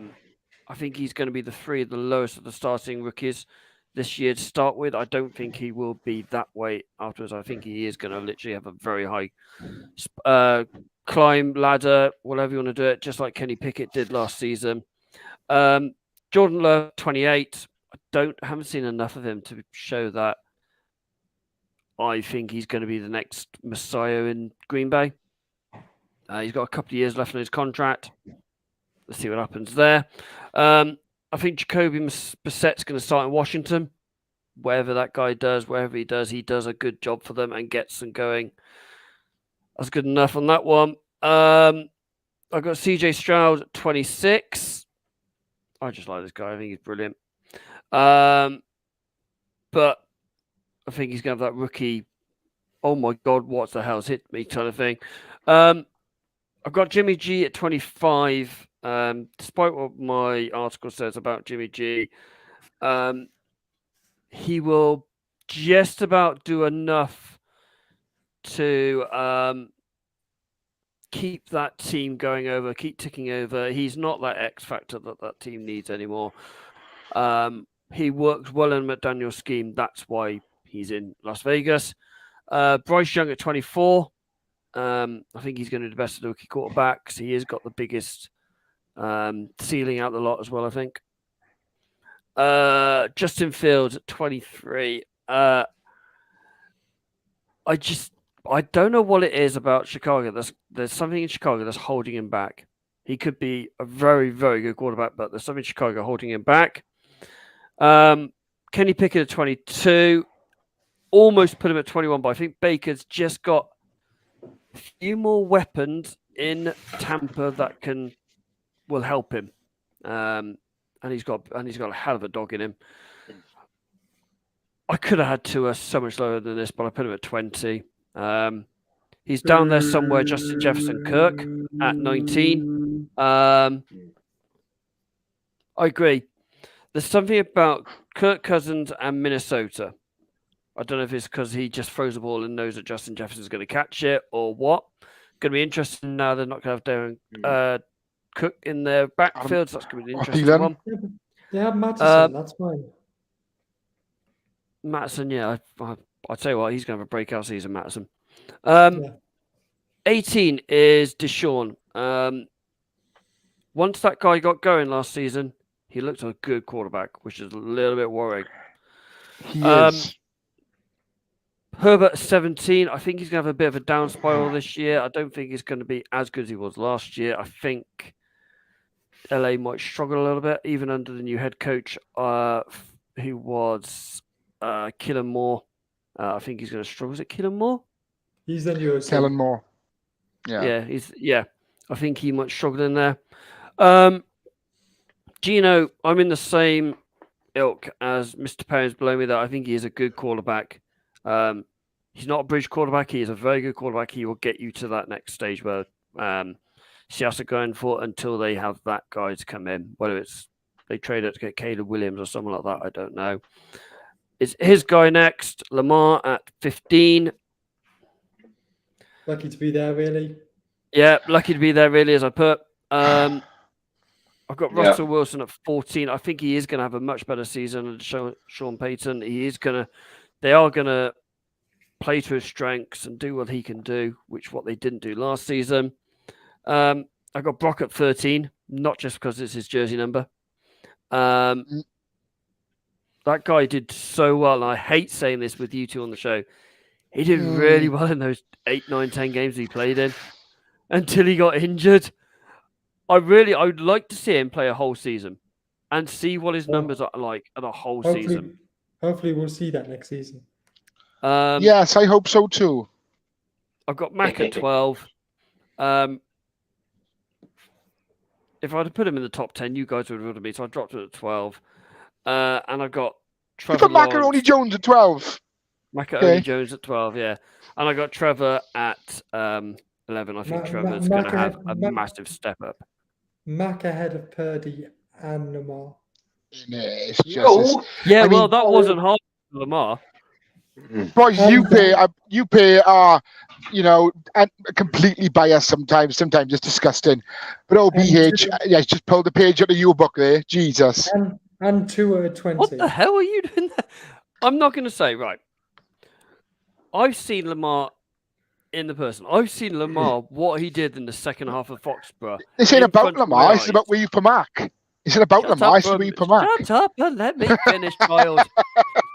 think he's going to be the lowest of the starting rookies this year to start with. I don't think he will be that way afterwards. I think he is going to literally have a very high climb ladder, whatever you want to do it, just like Kenny Pickett did last season. Jordan Love, 28. I haven't seen enough of him to show that I think he's going to be the next Messiah in Green Bay. He's got a couple of years left on his contract. Let's see what happens there. I think Jacoby Brissett's going to start in Washington. Wherever that guy does, wherever he does a good job for them and gets them going. That's good enough on that one. I've got CJ Stroud at 26. I just like this guy. I think he's brilliant. But I think he's going to have that rookie, oh my God, what the hell's hit me kind of thing. I've got Jimmy G at 25. Despite what my article says about Jimmy G, he will just about do enough to keep that team going over, keep ticking over. He's not that X factor that team needs anymore. He works well in McDaniel's scheme. That's why he's in Las Vegas. Bryce Young at 24. I think he's going to be the best of the rookie quarterbacks. He has got the biggest ceiling out the lot as well, I think. Justin Fields at 23. I don't know what it is about Chicago. There's something in Chicago that's holding him back. He could be a very, very good quarterback, but there's something in Chicago holding him back. Kenny Pickett at 22. Almost put him at 21, but I think Baker's just got a few more weapons in Tampa that will help him. And he's got a hell of a dog in him. I could have had Tua so much lower than this, but I put him at 20. He's down there somewhere. Justin Jefferson Kirk at 19. I agree. There's something about Kirk Cousins and Minnesota. I don't know if it's because he just throws the ball and knows that Justin Jefferson's going to catch it or what. Going to be interesting now. They're not going to have Darren Cook in their backfield. So that's going to be an interesting one. They have Madison. That's fine. Madison, yeah. I'll tell you what, he's going to have a breakout season, Madison. 18 is Deshaun. Once that guy got going last season, he looked like a good quarterback, which is a little bit worrying. He is. Herbert 17. I think he's going to have a bit of a down spiral this year. I don't think he's going to be as good as he was last year. I think LA might struggle a little bit, even under the new head coach, who was Kellen Moore. I think he's going to struggle. Is it Kellen Moore? He's the new Kellen Moore. Yeah. I think he might struggle in there. Gino, I'm in the same ilk as Mr. Perrins below me. That I think he is a good quarterback. He's not a bridge quarterback. He is a very good quarterback. He will get you to that next stage where Seattle are going for until they have that guy to come in. Whether it's they trade it to get Caleb Williams or someone like that, I don't know. It's his guy next, Lamar at 15. Lucky to be there, really. Yeah, lucky to be there, really, as I put. I've got Russell Wilson at 14. I think he is going to have a much better season than Sean Payton. They are going to play to his strengths and do what he can do, what they didn't do last season. I've got Brock at 13, not just because it's his jersey number. That guy did so well, and I hate saying this with you two on the show. He did really well in those 8, 9, 10 games he played in until he got injured. I would like to see him play a whole season and see what his numbers are like at a whole season. Hopefully we'll see that next season. Yes, I hope so too. I've got Mac at 12. If I'd have put him in the top 10, you guys would have ordered me, so I dropped it at 12. And I've got Trevor. You put Macaroni Jones at 12. Macaroni Jones at 12, yeah. And I got Trevor at 11. I think Trevor's going to have a massive step up. Mac ahead of Purdy and Lamar. That wasn't hard for Lamar. Boys, you pay completely biased sometimes. Sometimes it's disgusting. But OBH, just pull the page out of your book there. Jesus. And 2 out of 20. What the hell are you doing there? I'm not going to say, right. I've seen Lamar in the person. I've seen Lamar, what he did in the second half of Foxborough. This ain't in about front of my Lamar. This is eyes. about where you per mark. This is about Shut Lamar. up, This is where you per mark. Shut up and let me finish, child.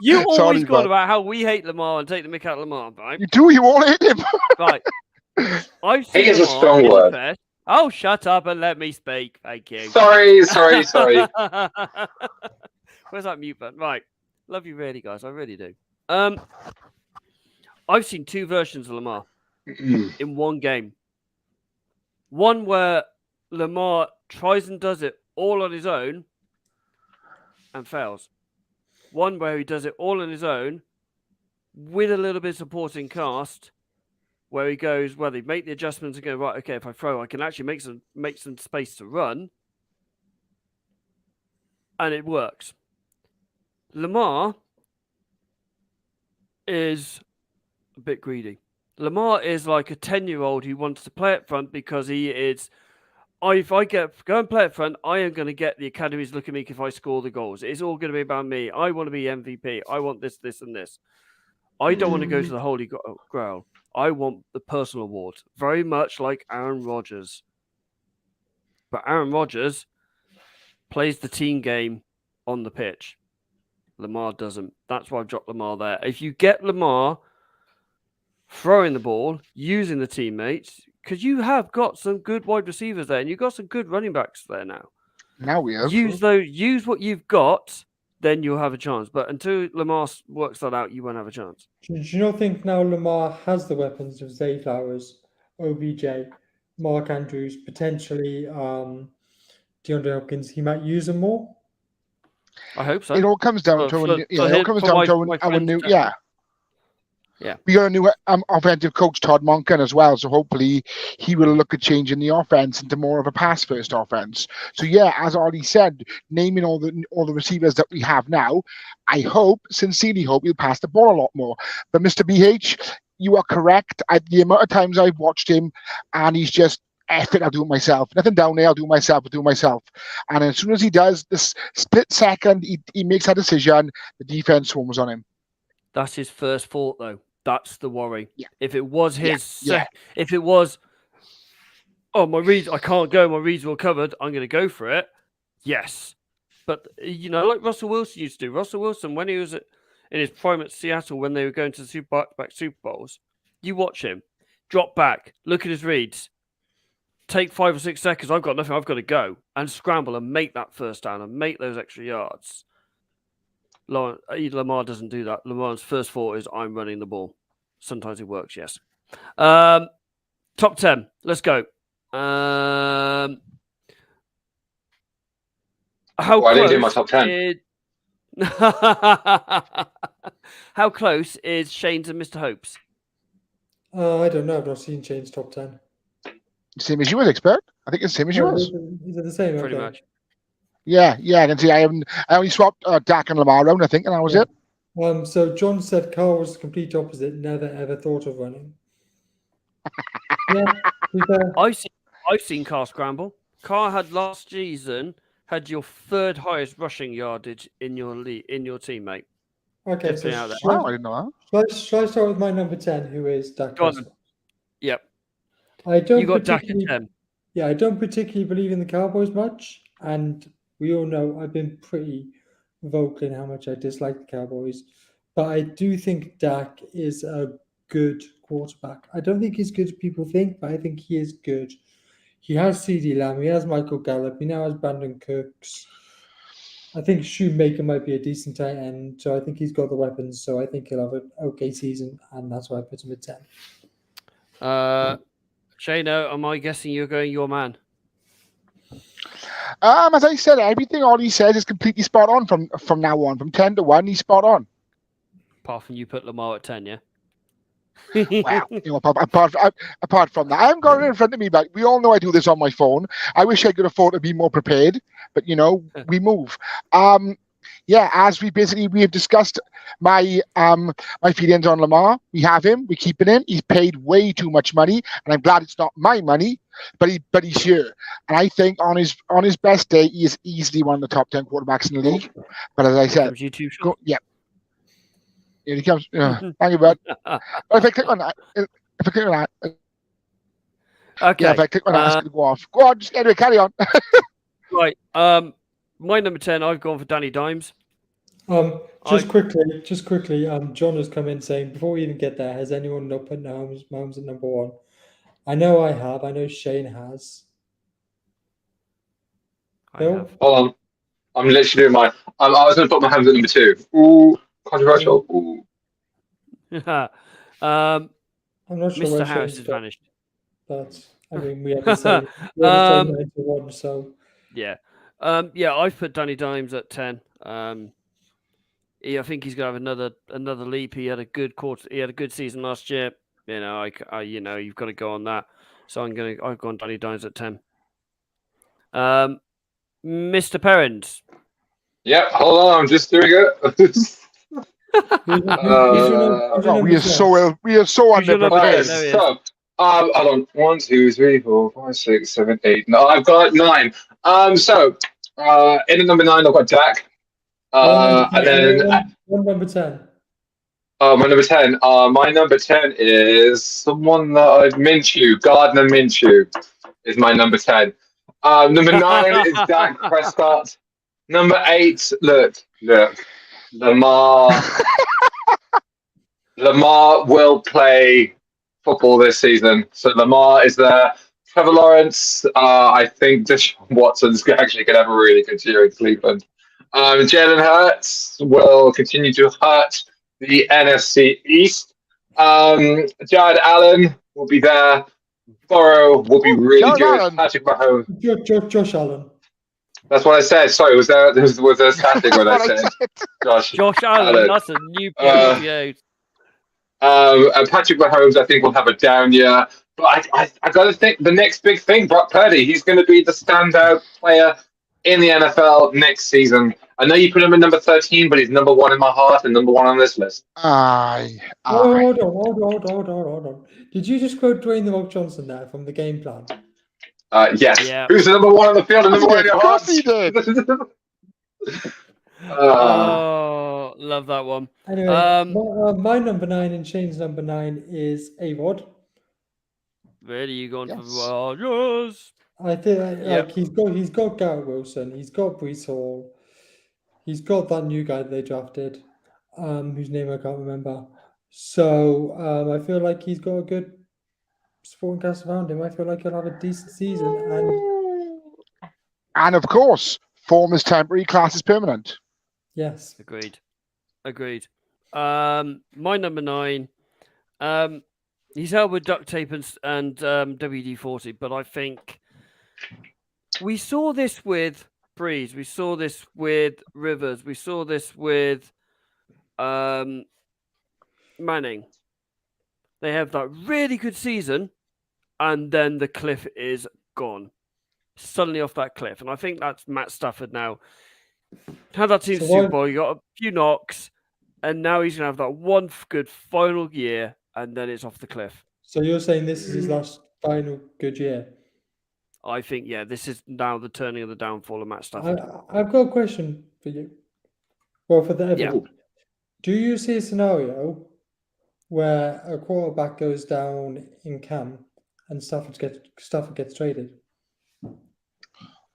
You Sorry, always go on bud. about how we hate Lamar and take the mick out of Lamar, right? You do. You all hate him. Right. I've seen Hate is a Lamar strong in the word. flesh. Oh, shut up and let me speak. Thank you. Sorry. Where's that mute button? Right. Love you really, guys. I really do. I've seen 2 versions of Lamar in one game. One where Lamar tries and does it all on his own and fails. One where he does it all on his own with a little bit of supporting cast, where he goes, well, they make the adjustments and go, right, okay, if I throw, I can actually make some space to run. And it works. Lamar is a bit greedy. Lamar is like a 10-year-old who wants to play up front because he is, if I go and play up front, I am going to get the academies look at me if I score the goals. It's all going to be about me. I want to be MVP. I want this, this, and this. I don't want to go to the Holy Grail. I want the personal award, very much like Aaron Rodgers. But Aaron Rodgers plays the team game on the pitch. Lamar doesn't. That's why I've dropped Lamar there. If you get Lamar throwing the ball, using the teammates, because you have got some good wide receivers there, and you've got some good running backs there now. Now we have. Use what you've got, then you'll have a chance. But until Lamar works that out, you won't have a chance. Do you not think now Lamar has the weapons of Zay Flowers, OBJ, Mark Andrews, potentially DeAndre Hopkins? He might use them more. I hope so. It all comes down to our new. Yeah. We got a new offensive coach, Todd Monken, as well. So hopefully he will look at changing the offense into more of a pass-first offense. So yeah, as already said, naming all the receivers that we have now, I sincerely hope he'll pass the ball a lot more. But Mr. BH, you are correct. The amount of times I've watched him, and he's just, F it, I'll do it myself. Nothing down there, I'll do it myself. And as soon as he does this split second, he makes that decision, the defense swarms on him. That's his first thought, though. That's the worry. Yeah. If it was if it was, my reads, I can't go, my reads were covered, I'm going to go for it. Yes. But, like Russell Wilson used to do. Russell Wilson, when he was in his prime at Seattle, when they were going to the back-to-back Super Bowls, you watch him, drop back, look at his reads, take 5 or 6 seconds, I've got nothing, I've got to go, and scramble and make that first down and make those extra yards. Lamar doesn't do that. Lamar's first thought is, I'm running the ball. Sometimes it works, yes. Top 10. Let's go. I didn't do my top 10. How close is Shane to Mr. Hopes? I don't know. I've not seen Shane's top 10. Same as you was, expert. I think it's the same as yours. Is it the same? Pretty Okay. much. Yeah, I can see. I only swapped Dak and Lamar around, I think, and that was it. So John said Carl was the complete opposite. Never ever thought of running. I've seen Carl scramble. Carl had last season had your 3rd highest rushing yardage in your teammate. Okay, so Wow, I didn't know that. shall I start with my number 10, who is Dak Prescott? Yep. You got Dak at 10. Yeah, I don't particularly believe in the Cowboys much, and we all know I've been pretty vocal in how much I dislike the Cowboys. But I do think Dak is a good quarterback. I don't think he's good as people think, but I think he is good. He has CeeDee Lamb, he has Michael Gallup, he now has Brandon Cooks. I think Shoemaker might be a decent tight end, so I think he's got the weapons. So I think he'll have an okay season, and that's why I put him at 10. Shano, am I guessing you're going your man? As I said, everything all he says is completely spot on from now on. From 10 to 1, he's spot on. Apart from you put Lamar at 10, yeah? Well, apart from that, I haven't got it in front of me, but we all know I do this on my phone. I wish I could afford to be more prepared, but we move. yeah, as we have discussed my my feelings on Lamar. We have him. We keep him. He's paid way too much money, and I'm glad it's not my money. But he's here, and I think on his best day, he is easily one of the top 10 quarterbacks in the league. But as I said, Comes YouTube shop. yeah, here he comes. Thank you, bud. But if I click on that, Okay. yeah, if I click on that, it's going to go off. Go on, just anyway, carry on. Right. My number 10, I've gone for Danny Dimes. Just quickly, John has come in saying, before we even get there, has anyone not put Mahomes at number 1? I know I have. I know Shane has. I Bill? have. Hold on. I'm literally doing mine. I was going to put my hands at number 2. Ooh, controversial. Ooh. I'm not sure Mr. where Harris Shane's has got, vanished. but I mean, we have the same 91, so. Yeah. I've put Danny Dimes at 10. I think he's gonna have another leap. He had a good quarter. He had a good season last year. You've got to go on that. So I've gone Danny Dimes at 10. Mr. Perrins. Yep, hold on, I'm just doing it. We are so Who's your number 10? omnipotent. There he is. So, hold on. 1, 2, 3, 4, 5, 6, 7, 8. No, I've got 9. In at number 9, I've got Dak. And then number 10. my number 10. My number 10 is someone that Minshew. Gardner Minshew is my number 10. Number 9 is Dak Prescott. Number 8, look, Lamar. Lamar will play football this season. So Lamar is there. Trevor Lawrence, I think Deshaun Watson's actually going to have a really good year in Cleveland. Jalen Hurts will continue to hurt the NFC East. Jared Allen will be there. Burrow will be really good. Allen. Patrick Mahomes. Josh Allen. That's what I said. Sorry, was there a static when I said Josh Allen? That's a new point. And Patrick Mahomes, I think, will have a down year. But I got to think the next big thing, Brock Purdy, he's going to be the standout player in the NFL next season. I know you put him at number 13, but he's number 1 in my heart and number 1 on this list. Hold on. Did you just quote Dwayne The Rock Johnson there from the game plan? Yes. Yeah. Who's the number 1 on the field and number 1 in your heart? Of course he did. Love that one. Anyway, my number 9 and Shane's number 9 is A-Rod. Really, you going Yes. for Rodgers? I think he's got Garrett Wilson, he's got Breece Hall, he's got that new guy that they drafted, whose name I can't remember. So I feel like he's got a good supporting cast around him. I feel like he'll have a decent season, And of course, form is temporary, class is permanent. yes. Agreed. My number 9. He's held with duct tape and WD-40, but I think we saw this with Breeze. We saw this with Rivers. We saw this with Manning. They have that really good season, and then the cliff is gone. Suddenly off that cliff. And I think that's Matt Stafford now. Had that team Super Bowl, you got a few knocks, and now he's going to have that one good final year, and then it's off the cliff. So you're saying this is his last final good year? I think, this is now the turning of the downfall of Matt Stafford. I've got a question for you. Well, for the Yeah. Do you see a scenario where a quarterback goes down in camp and Stafford gets traded?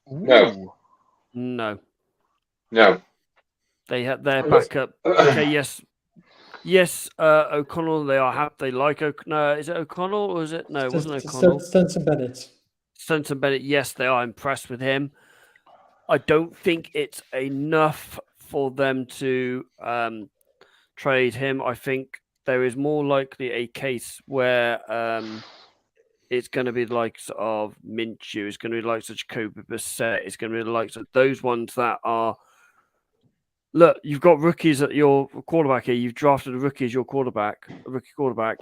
No. No. No. Their backup. Okay, yes. O'Connell. They like O'Connell. Is it O'Connell or is it no? It wasn't O'Connell. Stenson Bennett. Stenson Bennett. Yes, they are impressed with him. I don't think it's enough for them to trade him. I think there is more likely a case where it's going to be the likes of Minshew. It's going to be the likes of Jacoby Brissett. It's going to be the likes of those ones that are. Look, you've got rookies at your quarterback here. You've drafted a rookie as your quarterback, a rookie quarterback.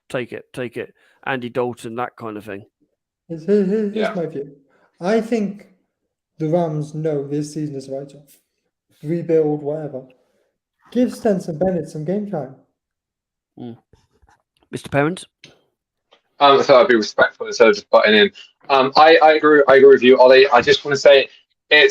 Take it. Andy Dalton, that kind of thing. Here's my view. I think the Rams know this season is a write-off. rebuild, whatever. Give Stenson Bennett some game time. Mr. Parent? So I'd be respectful instead of just butting in. I agree with you, Ollie. I just want to say I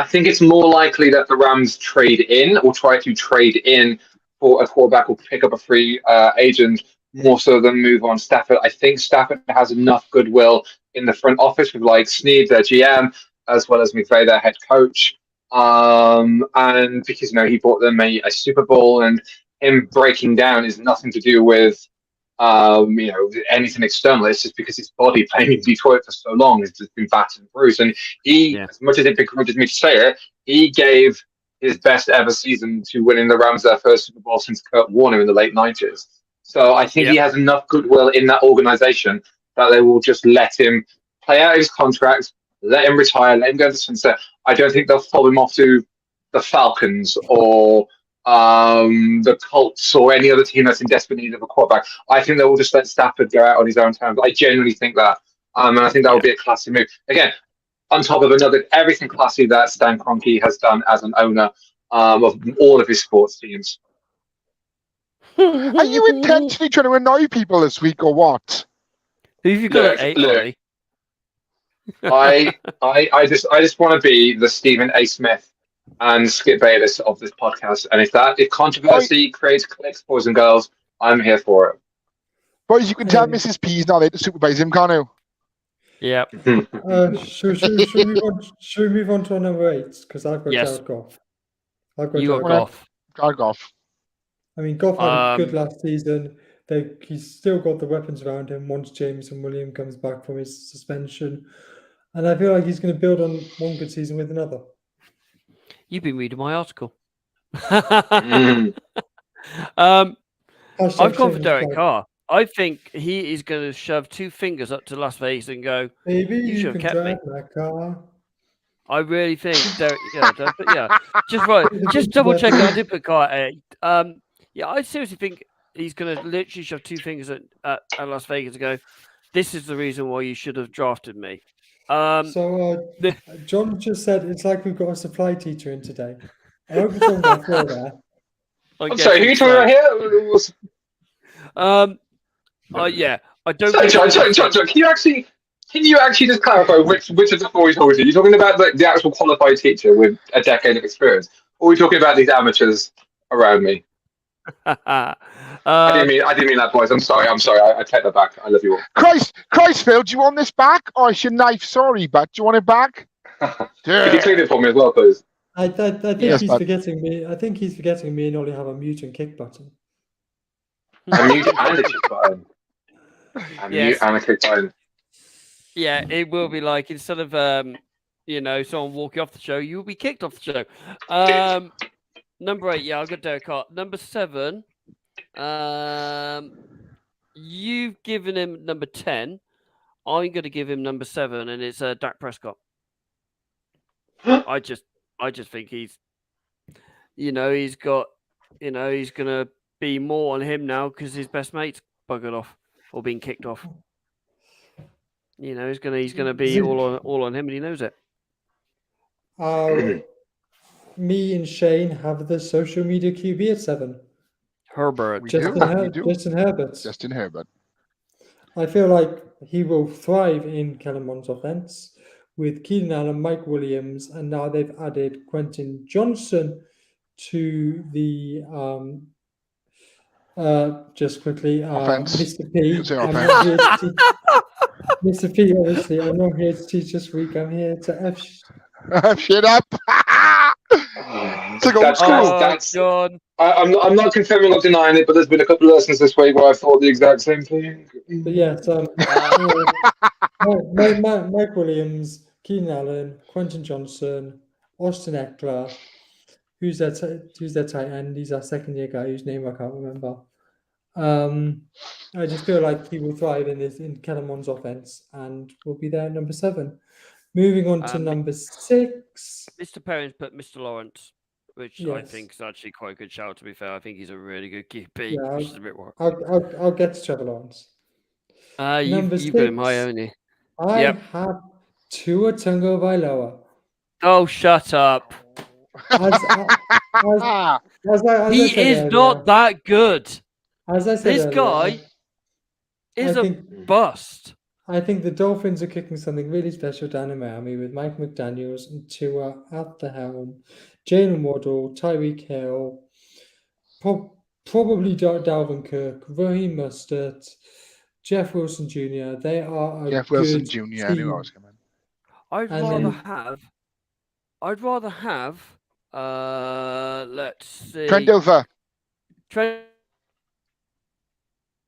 think it's more likely that the Rams trade in or try to trade in for a quarterback or pick up a free agent more so than move on Stafford. I think Stafford has enough goodwill in the front office with like Snead, their GM, as well as McVay, their head coach. And because he bought them a Super Bowl, and him breaking down is nothing to do with anything external. It's just because his body playing in Detroit for so long has just been battered and bruised. And he, as much as it begrudges me to say it, he gave his best ever season to winning the Rams their first Super Bowl since Kurt Warner in the late 90s. So I think he has enough goodwill in that organization that they will just let him play out his contract, let him retire, let him go to sunset. I don't think they'll follow him off to the Falcons or the Colts or any other team that's in desperate need of a quarterback. I think they will just let Stafford go out on his own terms. I genuinely think that. And I think that would be a classy move. Again, on top of everything classy that Stan Kroenke has done as an owner of all of his sports teams. Are you intentionally trying to annoy people this week or what? Who have you got at 8, Ollie? I just want to be the Stephen A. Smith and Skip Bayless of this podcast, and if controversy creates clicks, boys and girls, I'm here for it. Boys, you can tell Mrs. P's not there to supervise him, can't you? Yeah. Should we move on to our number 8? Because I've got Jared Goff. You got Goff. Jared Goff. I mean, Goff had a good last season. He's still got the weapons around him once Jameson Williams comes back from his suspension. And I feel like he's going to build on one good season with another. You've been reading my article. Hashtag I've gone for change Derek flag. Carr. I think he is going to shove 2 fingers up to Las Vegas and go, Maybe you you should can have kept me. drive my car. I really think Derek, just right. Just double check. I did put Carr at 8. I seriously think he's going to literally shove 2 fingers at Las Vegas and go, this is the reason why you should have drafted me. John just said it's like we've got a supply teacher in today. I hope you're talking about Florida. I'm sorry, who are you talking about here? Yeah, I don't. Sorry, John, can you actually just clarify which of the 4 he's talking to? Are you talking about the actual qualified teacher with a decade of experience, or are we talking about these amateurs around me? I didn't mean that, boys. I'm sorry. I take that back. I love you all. Christ, Phil, do you want this back? Oh, it's your knife. Sorry, but do you want it back? Could you clean it for me as well, please? I think he's forgetting me. I think he's forgetting me and only have a mute and kick button. A mute and a kick button. Mute and a kick button. Yeah, it will be like instead of someone walking off the show, you will be kicked off the show. Number 8, I'll get Derek Carr. Number 7, you've given him number 10. I'm going to give him number 7, and it's Dak Prescott. I just think he's got, he's going to be more on him now because his best mate's buggered off or being kicked off. He's going to be all on him, and he knows it. Me and Shane have the social media QB at 7. Herbert. Justin Herbert. I feel like he will thrive in Kellen Mond's offense with Keenan Allen, Mike Williams, and now they've added Quentin Johnson to the just quickly offense. Mr. P. Mr. P, obviously, I'm not here to teach this week. I'm here to F shit up. It's like old school. I'm not confirming or denying it, but there's been a couple of lessons this week where I thought the exact same thing. But yes, Mike Williams, Keenan Allen, Quentin Johnson, Austin Eckler. Who's their tight end? He's our second-year guy whose name I can't remember. I just feel like he will thrive in Kellen Mond's offense and will be there at number 7. Moving on to number 6. Mr. Perrins put Mr. Lawrence, which I think is actually quite a good shout, to be fair. I think he's a really good QB, which is a bit more. I'll get to Trevor Lawrence. You put him high, haven't you? I have Tua Tagovailoa. Oh, shut up. As I He said is earlier, not that good. as I said This earlier, guy is I a think bust. I think the Dolphins are kicking something really special down in Miami with Mike McDaniels and Tua at the helm, Jalen Waddle, Tyreek Hill, probably Dalvin Cook, Raheem Mostert, Jeff Wilson Jr. They are a Jeff good Wilson Jr. I knew I team. was coming. I'd And rather have let's see. Trent Dilfer. Trent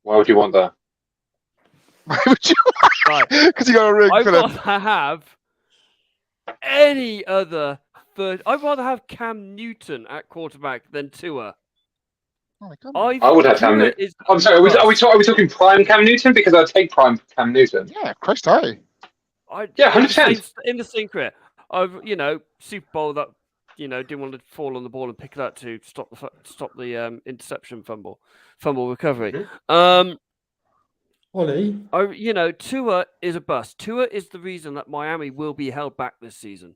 Why would you want that? Why would you? Right. Because you got a ring I'd for it. rather have any other third. I'd rather have Cam Newton at quarterback than Tua. Oh my God. I would have Cam Tua Newton. is I'm sorry, are we bust. talking prime Cam Newton? Because I'd take prime Cam Newton. Yeah, Christ, aye. Yeah, in the 100%. in the same career. Super Bowl that didn't want to fall on the ball and pick it up to stop the interception fumble recovery. Mhm. Ollie, Tua is a bust. Tua is the reason that Miami will be held back this season.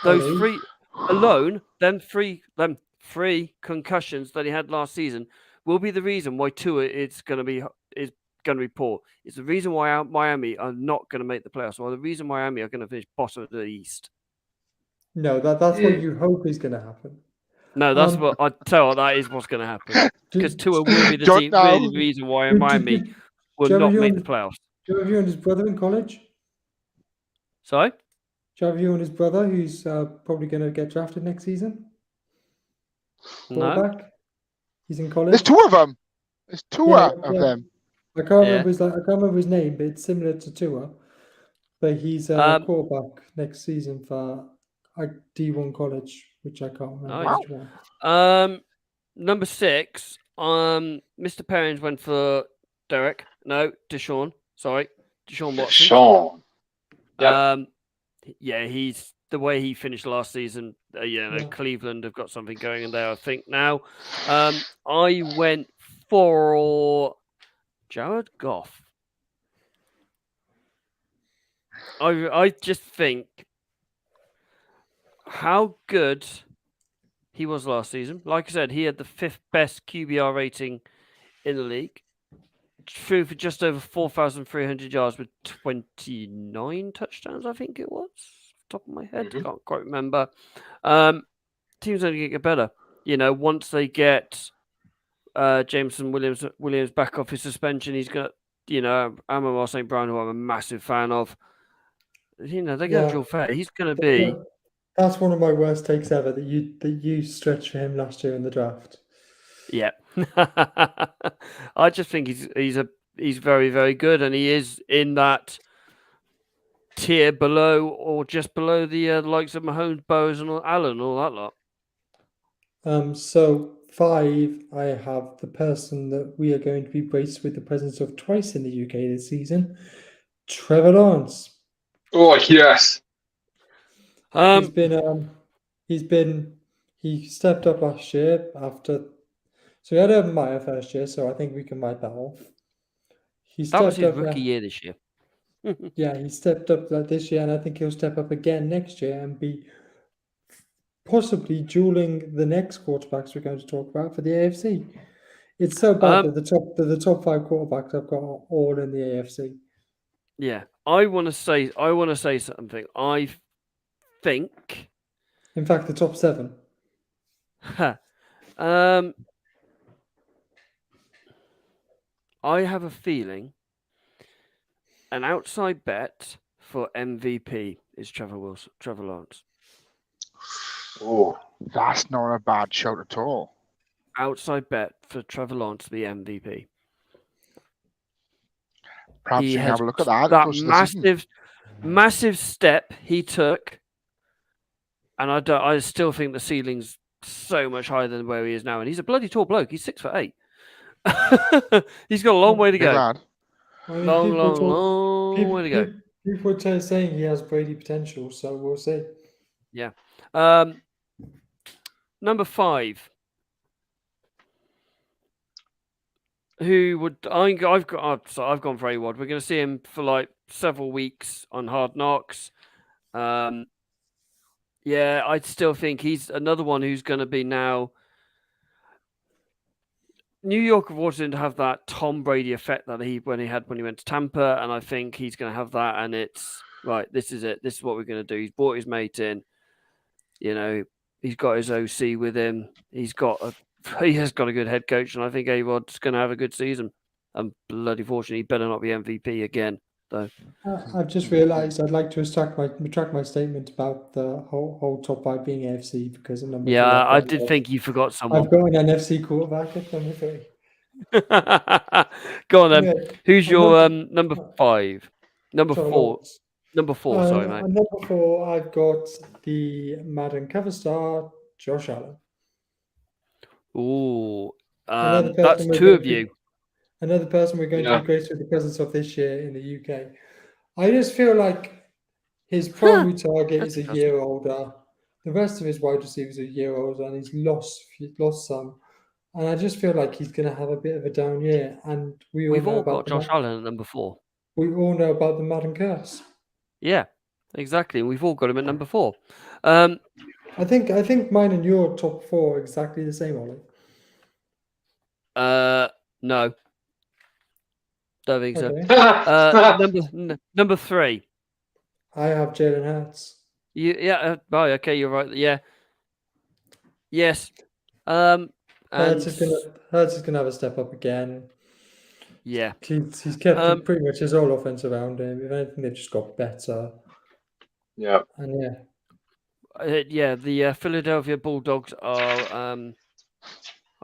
Those Ollie, three alone, them three concussions that he had last season will be the reason why Tua is going to be poor. It's the reason why Miami are not going to make the playoffs, or the reason Miami are going to finish bottom of the East. no, that's what you hope is going to happen. No, that's what I tell you, that is what's going to happen. Because Tua will be the reason why Miami will not make the playoffs. Do you have you and his brother in college? Sorry? Do you have you and his brother who's probably going to get drafted next season? No. Quarterback? He's in college. There's two of them. There's two of them. I can't remember his name, but it's similar to Tua. But he's a quarterback next season for D1 college, which I can't remember Nice. which one. Number 6, Mr. Perrins went for Derek. No, Deshaun. Sorry, Deshaun Watson. Deshaun. Yep. Yeah, he's the way he finished last season. Cleveland have got something going in there, I think now. I went for Jared Goff. I just think how good he was last season. Like I said, he had the 5th best QBR rating in the league. Threw for just over 4,300 yards with 29 touchdowns, I think it was. Top of my head, can't quite remember. Teams only get better. Once they get Jameson Williams back off his suspension, he's got Amon St. Brown, who I'm a massive fan of. They're going to draw fair. He's going to be. That's one of my worst takes ever. That you stretched for him last year in the draft. Yeah, I just think he's very, very good, and he is in that tier below or just below the likes of Mahomes, Bowes, and Allen, all that lot. So 5, I have the person that we are going to be graced with the presence of twice in the UK this season, Trevor Lawrence. Oh yes. He stepped up last year after. So he had a Meyer first year, so I think we can write that off. That was his rookie year this year. Yeah, he stepped up this year, and I think he'll step up again next year and be possibly dueling the next quarterbacks we're going to talk about for the AFC. It's so bad that the top 5 quarterbacks I've got all in the AFC. Yeah, I want to say something. I think, in fact, the top 7. I have a feeling an outside bet for MVP is Trevor Lawrence. Oh, that's not a bad shout at all. Outside bet for Trevor Lawrence to be MVP. Perhaps you can have a look at that. That massive step he took, and I still think the ceiling's so much higher than where he is now. And he's a bloody tall bloke. He's 6'8". He's got a long way to go. Long way to go. People are saying he has Brady potential, so we'll see. Yeah. Number 5. I've gone for A-Wad. We're going to see him for like several weeks on Hard Knocks. Yeah, I still think he's another one who's going to be now. New York have wanted him to have that Tom Brady effect that he had when he went to Tampa, and I think he's going to have that. And it's right. This is it. This is what we're going to do. He's brought his mate in. You know, he's got his OC with him. He has got a good head coach, and I think A-Rod's going to have a good season. I'm bloody fortunate. He better not be MVP again, though. I've just realised I'd like to retract my statement about the whole top 5 being AFC because at number 3. Yeah, I did think you forgot someone. I've got an NFC quarterback at number 3. Go on then. Yeah, Who's your number 5? Number sorry, 4. Number 4, sorry, mate. Number 4, I've got the Madden cover star, Josh Allen. Ooh, Another that's person 2 of you. Another person we're going to be graced with the presence of this year in the UK. I just feel like his primary target is a year older. The rest of his wide receivers are a year older, and he's lost some. And I just feel like he's going to have a bit of a down year. And We've all got Josh Allen at number 4. We all know about the Madden curse. Yeah, exactly. We've all got him at number 4. I think mine and your top 4 are exactly the same, Ollie. No. Don't think Okay. so. Number 3. I have Jalen Hurts. Okay, you're right. Yeah. Yes. Hurts is gonna have a step up again. Yeah. He's kept pretty much his whole offense around him. If anything, they've just got better. Yeah. And the Philadelphia Bulldogs are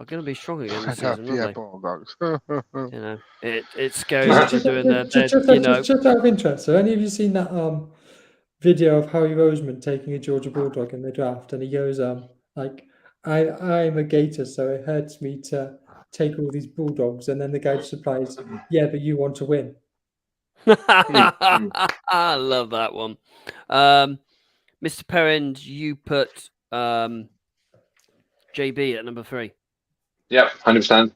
going to be strong again this season, aren't they? Bulldogs. It's scary what they're doing there. Just out of interest, so any of you seen that video of Howie Roseman taking a Georgia Bulldog in the draft, and he goes like, I'm a Gator, so it hurts me to take all these Bulldogs, and then the guy just replies, yeah, but you want to win. I love that one. Mr. Perrins, you put JB at number 3. Yeah, 100%.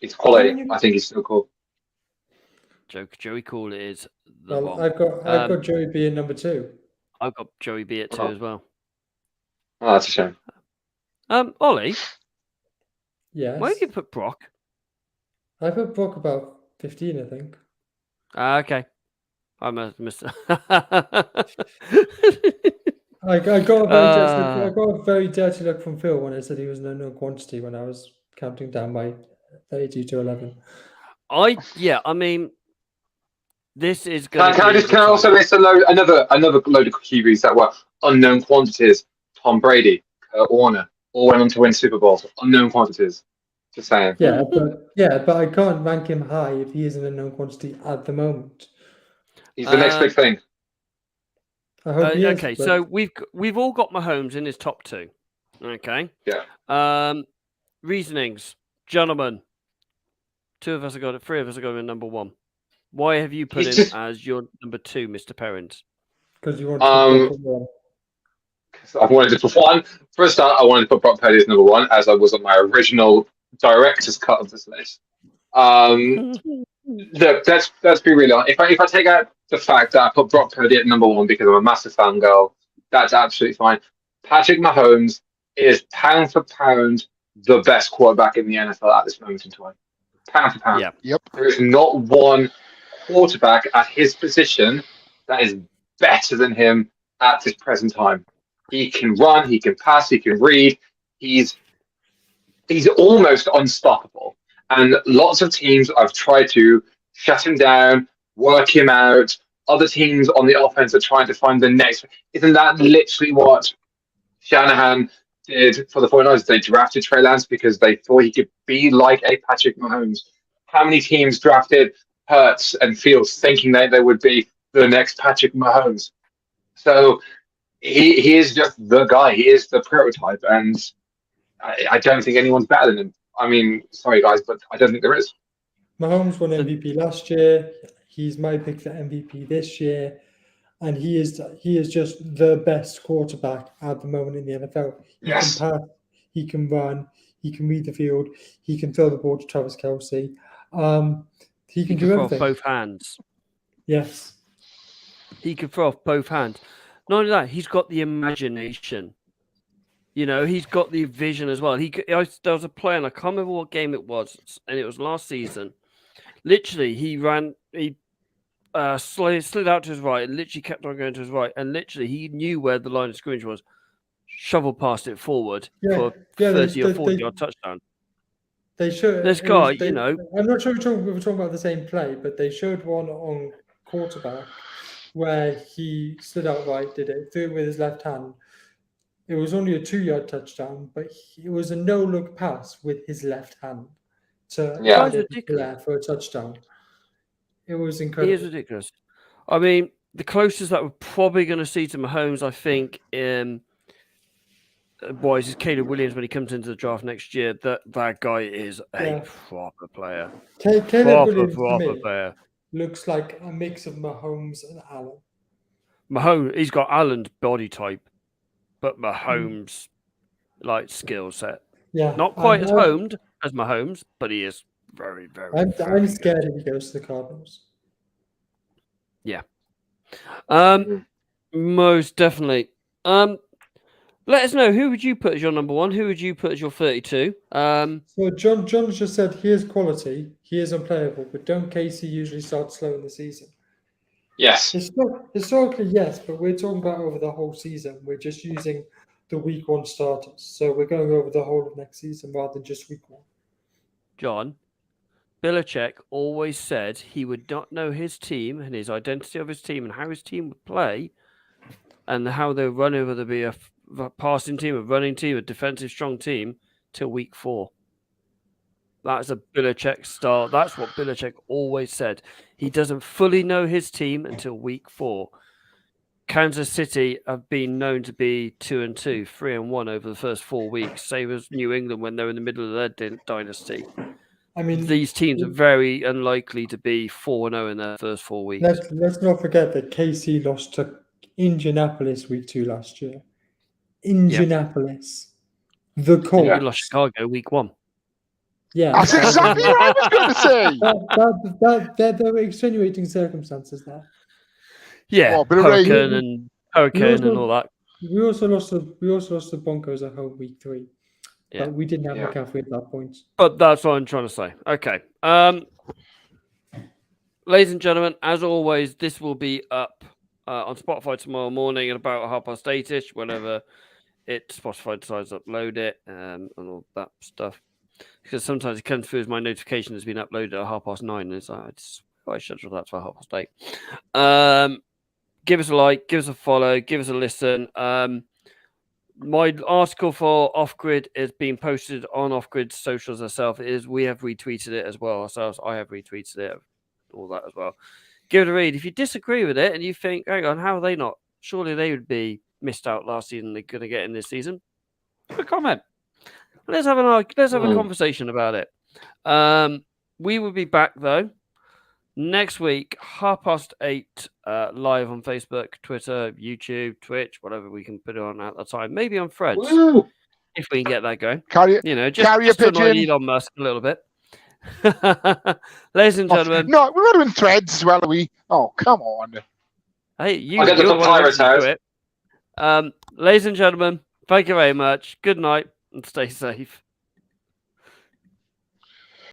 It's quality. I think he's still cool. Joey Cool is the Well, bomb. I've got Joey B at number 2. I've got Joey B at 2 as well. Oh, that's a shame. Ollie? Yes. Where did you put Brock? I put Brock about 15, I think. Okay. I missed I got a very dirty look from Phil when I said he was an unknown quantity when I was counting down by 32 to 11. I mean, this is going Can I also list another load of QBs that were unknown quantities? Tom Brady, Kurt Warner, all went on to win Super Bowls. Unknown quantities. Just saying. Yeah, but I can't rank him high if he is an unknown quantity at the moment. He's the next big thing. I hope he is. Okay, so we've all got Mahomes in his top 2. Okay. Yeah. Reasonings, gentlemen. 3 of us have got him in number 1. Why have you put him as your number 2, Mr. Perrins? Because you want to put one. I wanted to put one. For a start, I wanted to put Brock Purdy as number 1, as I was on my original director's cut of this list. Look, let's be real. If I take out the fact that I put Brock Purdy at number 1 because I'm a massive fan girl, that's absolutely fine. Patrick Mahomes is pound for pound the best quarterback in the NFL at this moment in time. Pound for pound. Yeah. Yep. There is not one quarterback at his position that is better than him at this present time. He can run, he can pass, he can read. He's almost unstoppable. And lots of teams have tried to shut him down, work him out. Other teams on the offense are trying to find the next. Isn't that literally what Shanahan did for the 49ers? They drafted Trey Lance because they thought he could be like a Patrick Mahomes. How many teams drafted Hurts and Fields thinking that they would be the next Patrick Mahomes? So he is just the guy. He is the prototype. And I don't think anyone's better than him. I mean, sorry guys, but I don't think there is. Mahomes won MVP last year. He's my pick for MVP this year, and he is just the best quarterback at the moment in the NFL. He can pass, he can run, he can read the field, he can throw the ball to Travis Kelce. He can do throw everything. off both hands. Yes, he can throw off both hands. Not only that, he's got the imagination. You know, he's got the vision as well. There was a player, and I can't remember what game it was, and it was last season. Literally, he slid out to his right and literally kept on going to his right. And literally, he knew where the line of scrimmage was, shoveled past it forward for 30 or 40-yard touchdown. They showed this guy, you know. I'm not sure we were talking about the same play, but they showed one on quarterback where he slid out right, did it, threw it with his left hand. It was only a 2-yard touchdown, but it was a no-look pass with his left hand to ridiculous for a touchdown. It was incredible. He is ridiculous. I mean, the closest that we're probably going to see to Mahomes, I think, is Caleb Williams when he comes into the draft next year. That guy is a proper player. Caleb Williams player. Looks like a mix of Mahomes and Allen. Mahomes, he's got Allen's body type, but Mahomes like skill set. Yeah, not quite as honed as Mahomes, but he is very, very. I'm scared if he goes to the Cardinals. Yeah, most definitely. Let us know, who would you put as your number 1? Who would you put as your 32? So John just said he is quality, he is unplayable, but don't Casey usually start slow in the season? Yes. Historically, yes, but we're talking about over the whole season. We're just using the week 1 starters. So we're going over the whole of next season rather than just week 1. John, Belichick always said he would not know his team and his identity of his team and how his team would play and how they run, whether they be a passing team, a running team, a defensive strong team, till week 4. That's a Belichick style. That's what Belichick always said. He doesn't fully know his team until week 4. Kansas City have been known to be 2-2, 3-1 over the first 4 weeks. Same as New England when they're in the middle of their dynasty. I mean, these teams are very unlikely to be 4-0 in their first 4 weeks. Let's not forget that KC lost to Indianapolis week 2 last year. Indianapolis. Yep. The Colts. You lost Chicago week 1. Yeah. That's exactly what I was going to say. There were extenuating circumstances there. Yeah, hurricane and all that. We also lost the Broncos at home week 3. Yeah. But we didn't have McCaffrey at that point. But that's what I'm trying to say. Okay. Ladies and gentlemen, as always, this will be up on Spotify tomorrow morning at about 8:30ish, whenever Spotify decides to upload it and all that stuff. Because sometimes it comes through as my notification has been uploaded at 9:30, and it's like, I scheduled that for 8:30. Give us a like, give us a follow, give us a listen. My article for Off Grid is being posted on Off Grid socials herself. We have retweeted it as well ourselves. I have retweeted it, all that as well. Give it a read. If you disagree with it and you think, hang on, how are they not? Surely they would be missed out last season. They're going to get in this season. Leave a comment. Let's have a conversation about it. We will be back though next week, 8:30, live on Facebook, Twitter, YouTube, Twitch, whatever we can put it on at the time. Maybe on Threads, if we can get that going. Just to annoy Elon Musk a little bit. Ladies and gentlemen. No, we're not doing Threads as well, are we? Oh, come on. Hey, I'll get the pirates out. Ladies and gentlemen, thank you very much. Good night and stay safe.